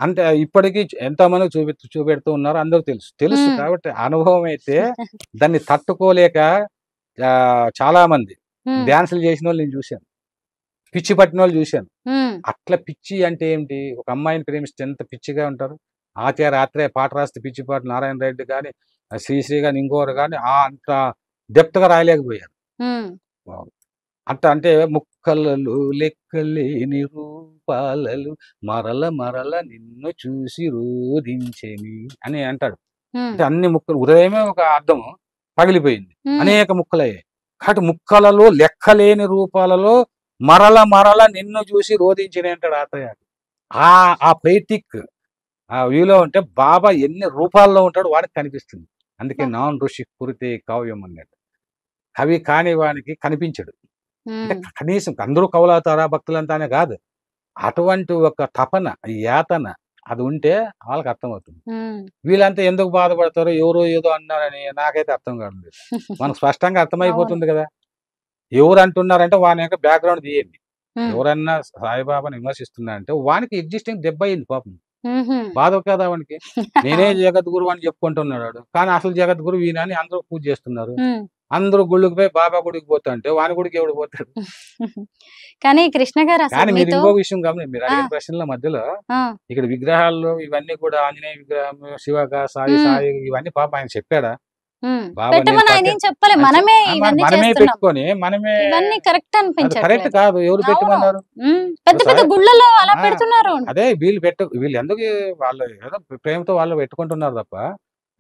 అంటే ఇప్పటికి ఎంతోమందికి చూపెడుతూ ఉన్నారు. అందరికి తెలుసు. తెలుసు హ్మ్. కాబట్టి అనుభవం అయితే దాన్ని తట్టుకోలేక చాలామంది హ్మ్. డాన్సులు చేసినోళ్ళు నేను చూశాను. పిచ్చి పట్టినోళ్ళు చూశాను. హ్మ్. అట్లా పిచ్చి అంటే ఏంటి? ఒక అమ్మాయిని ప్రేమిస్తే ఎంత పిచ్చిగా ఉంటారు. ఆచార్య ఆత్రేయ పాట రాస్తే పిచ్చిపాటి నారాయణ రెడ్డి గాని, శ్రీశ్రీ గాని, ఇంకోరు గాని అంత డెప్త్‌గా రాయలేకపోయారు. హ్మ్. వావ్! అంటే ముక్కలలు లెక్కలేని రూపాలలు మరల నిన్ను చూసి రోదించెని అని అంటాడు. హ్మ్. అంటే అన్ని ముక్కలు ఉదయమే ఒక అద్దము పగిలిపోయింది. హ్మ్. అనేక ముక్కలయ్యాయి. కాబట్టి ముక్కలలో లెక్కలేని రూపాలలో మరల నిన్ను చూసి రోదించెని అంటాడు ఆత్రేయ. ఆ పొయిటిక్ వ్యూలో ఉంటే బాబా ఎన్ని రూపాల్లో ఉంటాడో వాడికి కనిపిస్తుంది. అందుకే అబ్బా! నాన్ ఋషి కురితే కావ్యం అన్నాడు. కవి కాని వానికి కనిపించడు. అంటే హ్మ్. కనీసం అందరూ కవులవుతారా భక్తులంతా అనే కాదు. అటువంటి ఒక తపన, యాతన అది ఉంటే వాళ్ళకి అర్థమవుతుంది. హ్మ్. వీళ్ళంతా ఎందుకు బాధపడతారో ఎవరో ఏదో అన్నారని నాకైతే అర్థం కావట్లేదు. మనకు స్పష్టంగా అవును. అర్థమైపోతుంది కదా! ఎవరు అంటున్నారంటే వాని యొక్క బ్యాక్‌గ్రౌండ్ తీయండి. హ్మ్. ఎవరన్నా సాయిబాబాని విమర్శిస్తున్నారంటే వానికి ఎగ్జిస్టింగ్ దెబ్బయింది పాపం. హుహు. బాధ కదా వానికి. నేనే అవును. జగద్గురువు అని చెప్పుకుంటున్నాడు వాడు. కానీ అసలు జగద్గురువు ఈయన అని అందరూ పూజ చేస్తున్నారు. హ్మ్. అందరూ గుళ్ళకి పోయి బాబా గుడికి పోతుంటే వాని గుడికి ఎవడు పోతాడు? కానీ కృష్ణ గారు అసలు కానీ మీరు మీతో ఇంకొక విషయం మీరు ఆ! అడిగిన ప్రశ్నల మధ్యలో ఆ! ఇక్కడ విగ్రహాలు ఇవన్నీ కూడా ఆంజనేయ విగ్రహం, హ్మ్. సాయి ఇవన్నీ పాపం ఆయన చెప్పాడా? హ్మ్. బాబా నేను పెట్టమని ఆయనేం చెప్పలే. ఆయన మనమే ఇవన్నీ మనమే చేస్తున్నాం. పెట్టుకొని మనమే ఇవన్నీ కరెక్ట్ అది కరెక్ట్ అనిపించట్లేదు. కాదు. ఎవరు అవును. పెట్టమన్నారు? హ్మ్. పెద్ద ఇప్పుడు పెద్ద సాయి గుళ్ళలో అలా ఆ! పెడుతున్నారు. అదే వీళ్ళు ఎందుకు వాళ్ళు ఏదో ప్రేమతో వాళ్ళు పెట్టుకుంటున్నారు తప్ప,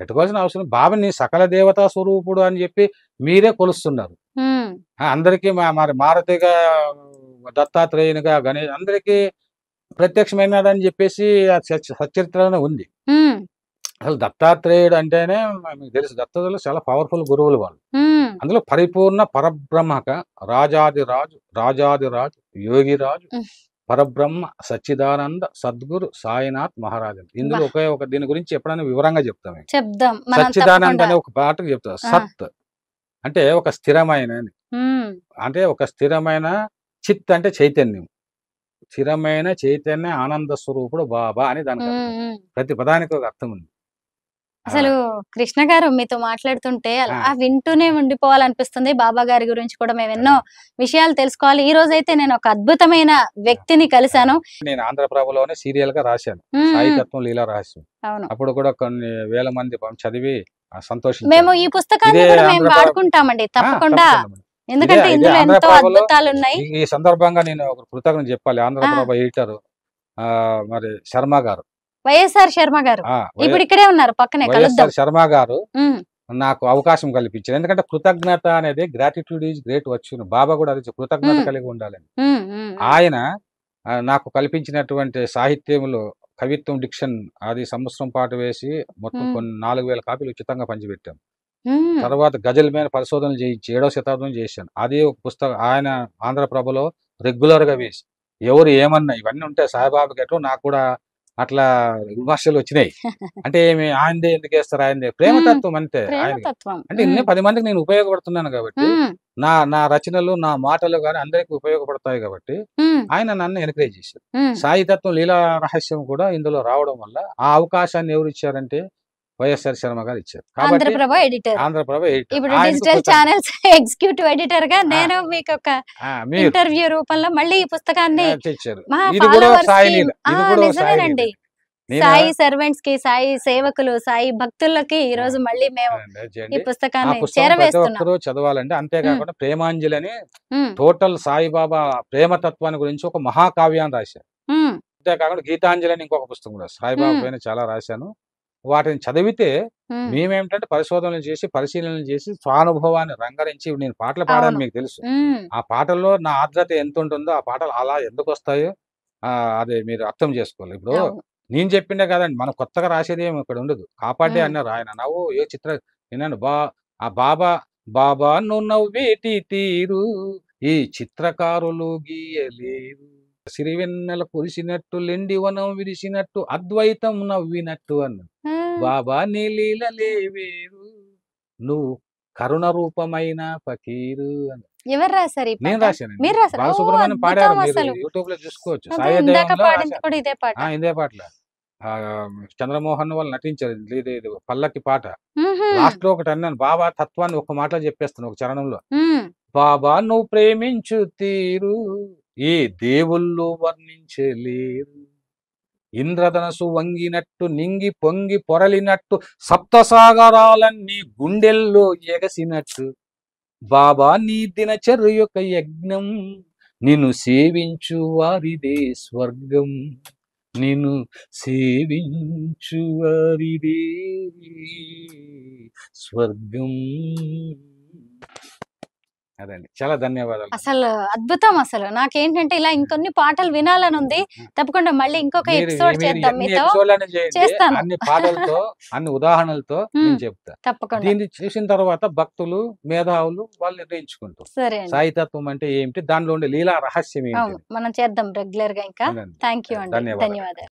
పెట్టుకోవాల్సిన అవసరం బాబాని సకల దేవతా స్వరూపుడు అని చెప్పి మీరే కొలుస్తున్నారు. హ్మ్. అందరికీ మరి మారుతిగా, దత్తాత్రేయునిగా, అందరికీ ప్రత్యక్షమైనాడని చెప్పేసి సచ్చరిత్రలోనే ఉంది. హ్మ్. అసలు దత్తాత్రేయుడు అంటేనే మీకు తెలుసు, దత్తాత్రేయులు చాలా పవర్ఫుల్ గురువులు వాళ్ళు. ఉమ్, అందులో పరిపూర్ణ పరబ్రహ్మక రాజాదిరాజు, రాజాదిరాజు, యోగిరాజు, ఉమ్, పరబ్రహ్మ సచ్చిదానంద సద్గురు సాయినాథ్ మహారాజ్ అని. బా ఇందులో ఒకే ఒక దీని గురించి ఎప్పుడైనా వివరంగా చెప్తాం మీకు. చెప్దాం మనం సచ్చిదానంద తప్పకుండా. అనే ఒక పాటకు చెప్తా. ఆ, సత్ అంటే ఒక స్థిరమైన అని. ఉమ్, అంటే ఒక స్థిరమైన, చిత్ అంటే చైతన్యం, స్థిరమైన చైతన్య ఆనంద స్వరూపుడు బాబా అని దానికి ఉమ్, అర్థం. ఉమ్. ప్రతి పదానికి ఒక అర్థం ఉంది. ఆ, అసలు కృష్ణ గారు మీతో మాట్లాడుతుంటే ఆ, అలా వింటూనే ఉండిపోవాలనిపిస్తుంది. బాబా గారి గురించి కూడా మేము ఎన్నో అదే. విషయాలు తెలుసుకోవాలి. ఈ రోజైతే నేను ఒక అద్భుతమైన వ్యక్తిని కలిశాను. నేను ఆంధ్రప్రభలోనే సీరియల్ గా రాశాను, ఉమ్, ఉమ్, సాయితత్వం లీలా రహస్యం. అవును. అప్పుడు కూడా కొన్ని వేల మంది చదివి మేము సంతోషించారు. ఈ పుస్తకాన్ని ఇదే కూడా మేము ఆంధ్రప్రభ వాడుకుంటామండి తప్పకుండా. తప్పకుండా మేడం. ఇదే ఎందుకంటే ఇదే ఇందులో ఎంతో ఆంధ్రప్రభలో అద్భుతాలు ఉన్నాయి. ఈ సందర్భంగా నేను ఒక కృతజ్ఞత చెప్పాలి. ఆ, ఆంధ్రప్రభ ఎడిటర్ మరి శర్మ గారు, వైఎస్ఆర్ శర్మ గారు ఆ ఇప్పుడు ఇక్కడే ఉన్నారు, పక్కనే కలుద్దాం. వైఎస్ఆర్ శర్మ గారు ఉమ్, నాకు అవకాశం కల్పించారు. ఎందుకంటే కృతజ్ఞత అనేది గ్రాటిట్యూడ్ ఈజ్ గ్రేట్ వర్చ్యూ. బాబా కూడా అది కృతజ్ఞత ఉమ్, కలిగి ఉండాలని. ఉమ్, ఉమ్, ఉమ్, ఆయన నాకు కల్పించినటువంటి సాహిత్యంలో కవిత్వం డిక్షన్ అది సంవత్సరం పాటు వేసి మొత్తం ఉమ్, కొన్ని 4000 కాపీలు ఉచితంగా పంచిపెట్టాం. ఉమ్, తర్వాత గజల్ మీద పరిశోధనలు చేయించి 7వ శతాబ్దం చేశాను. అది ఒక పుస్తకం ఆయన ఆంధ్రప్రభలో రెగ్యులర్గా వేసి, ఎవరు ఏమన్నా ఇవన్నీ ఉంటాయి. సాయిబాబాకి ఎట్లో నాకు కూడా అట్లా విమర్శలు వచ్చినాయి. అంటే ఏమి ఆయనదే ఎందుకు వేస్తారు, ఆయనదే ఉమ్, ప్రేమతత్వం అంతే ఆయనకి. ప్రేమతత్వం. అంటే ఉమ్, ఇన్ని 10 మందికి నేను ఉపయోగపడుతున్నాను కాబట్టి, ఉమ్, నా నా రచనలు, నా మాటలు కానీ అందరికీ ఉపయోగపడతాయి కాబట్టి ఉమ్, ఆయన నన్ను ఎంకరేజ్ చేశారు. ఉమ్. సాయితత్వం లీలా రహస్యం కూడా ఇందులో రావడం వల్ల ఆ అవకాశాన్ని ఎవరు ఇచ్చారంటే వైఎస్ఆర్ శర్మ గారు ఇచ్చారు. కాబట్టి ఆంధ్రప్రభ ఎడిటర్, ఆంధ్రప్రభ ఎడిటర్ ఇప్పుడు ఆయనకు డిజిటల్ కృతజ్ఞత. ఛానల్స్ ఎగ్జిక్యూటివ్ ఎడిటర్ గా ఆ, నేను మీకు ఒక మీరు ఇంటర్వ్యూ రూపంలో మళ్ళీ ఈ పుస్తకాన్ని తెచ్చారు. మా ఇది కూడా ఒక ఫాలోవర్స్ సాయి కి లీల, ఇది కూడా ఒక సాయి లీల. నిజమేనండి. నేను సాయి సర్వెంట్స్ కి, సాయి సేవకులు, సాయి భక్తులకి ఈ ఆ, రోజు మళ్ళీ మేము అదే ఈ చేయండి. ఆ పుస్తకాన్ని పుస్తకం ప్రతి చేరవేస్తున్నాం. ఒక్కరూ చదవాలండి. ఉమ్, అంతేకాకుండా ప్రేమాంజలి అని ఉమ్, టోటల్ సాయిబాబా ప్రేమతత్వాన్ని గురించి ఒక మహాకావ్యాన్ని రాశారు. ఉమ్, అంతేకాకుండా గీతాంజలి అని ఇంకొక పుస్తకం కూడా సాయిబాబా ఉమ్, పైన చాలా రాశాను. వాటిని చదివితే ఉమ్, మేమేమిటంటే పరిశోధనలు చేసి, పరిశీలనలు చేసి, స్వానుభవాన్ని రంగరించి ఇప్పుడు నేను పాటలు పాడాను అవును. మీకు తెలుసు. ఉమ్, ఆ పాటల్లో నా ఆర్ద్రత ఎంత ఉంటుందో, ఆ పాటలు అలా ఎందుకు వస్తాయో అది మీరు అర్థం చేసుకోవాలి. ఇప్పుడు అవును. నేను చెప్పిండే కదండి, మనం కొత్తగా రాసేది ఏమి ఇక్కడ ఉండదు. కాపాడే ఉమ్, అన్నారు ఆయన. నవ్వు ఏ చిత్ర విన్నాను ఆ బాబా, బాబా నువ్వు నవ్వేటి తీరు ఈ చిత్రకారులు గీయలేరు, సిరివెన్నెల కురిసినట్టు లెండి వనం విరిసినట్టు అద్వైతం నవ్వినట్టు అన్నాడు. ఆ, బాబా నీ లీలలే వేరు, నువ్వు కరుణ రూపమైన ఫకీరు అని. ఎవరు రాశారు ఈ నేను పాట? రాశానండి. మీరు రాశారు? ఓ బాలసుబ్రహ్మణ్యం పాడారు, అద్భుతం మీరు అసలు. యూట్యూబ్ లో చూసుకోవచ్చు. అదే సాయి ఇందాక దేవునిలో పాడింది రాశాను. కూడా ఇదే పాట. ఇదే పాటల చంద్రమోహన్ వాళ్ళు నటించారు. ఇది పల్లకి పాట. ఉహుం, లాస్ట్ లో ఒకటి అన్నాను, బాబా తత్వాన్ని ఒక మాటలో చెప్పేస్తాను ఒక చరణంలో. ఉమ్, బాబా నువ్వు ప్రేమించు తీరు ఈ దేవుళ్ళు వర్ణించలేరు, ఇంద్రధనసు వంగినట్టు నింగి పొంగి పొరలినట్టు సప్తసాగరాలన్నీ గుండెల్లో ఎగసినట్టు, బాబా నీ దినచర్య యొక్క యజ్ఞం, నిన్ను సేవించు వారిదే స్వర్గం, నిన్ను సేవించు వారిదే స్వర్గం. అదండి. చాలా ధన్యవాదాలు. అసలు అద్భుతం. అసలు నాకేంటంటే ఇలా ఇంకొన్ని పాటలు వినాలని ఉంది. తప్పకుండా మళ్ళీ ఇంకొక మీరు ఎపిసోడ్ మీరు చేద్దాం ఎన్ని మీతో. ఎపిసోడ్లైనా చేయండి. చేస్తాను. అన్ని పాటలతో, అన్ని ఉదాహరణలతో నేను ఉమ్, చెప్తా. తప్పకుండా. దీన్ని చూసిన తర్వాత భక్తులు, మేధావులు వాళ్ళు నిర్ణయించుకుంటారు. సరే అండి. సాయితత్వం అంటే ఏమిటి, దానిలో ఉండే లీలా రహస్యం అవును, ఏంటి. మనం చేద్దాం రెగ్యులర్ గా ఇంకా. అవునండి. థ్యాంక్ యూ అండి. ధన్యవాదాలు. ధన్యవాదాలు.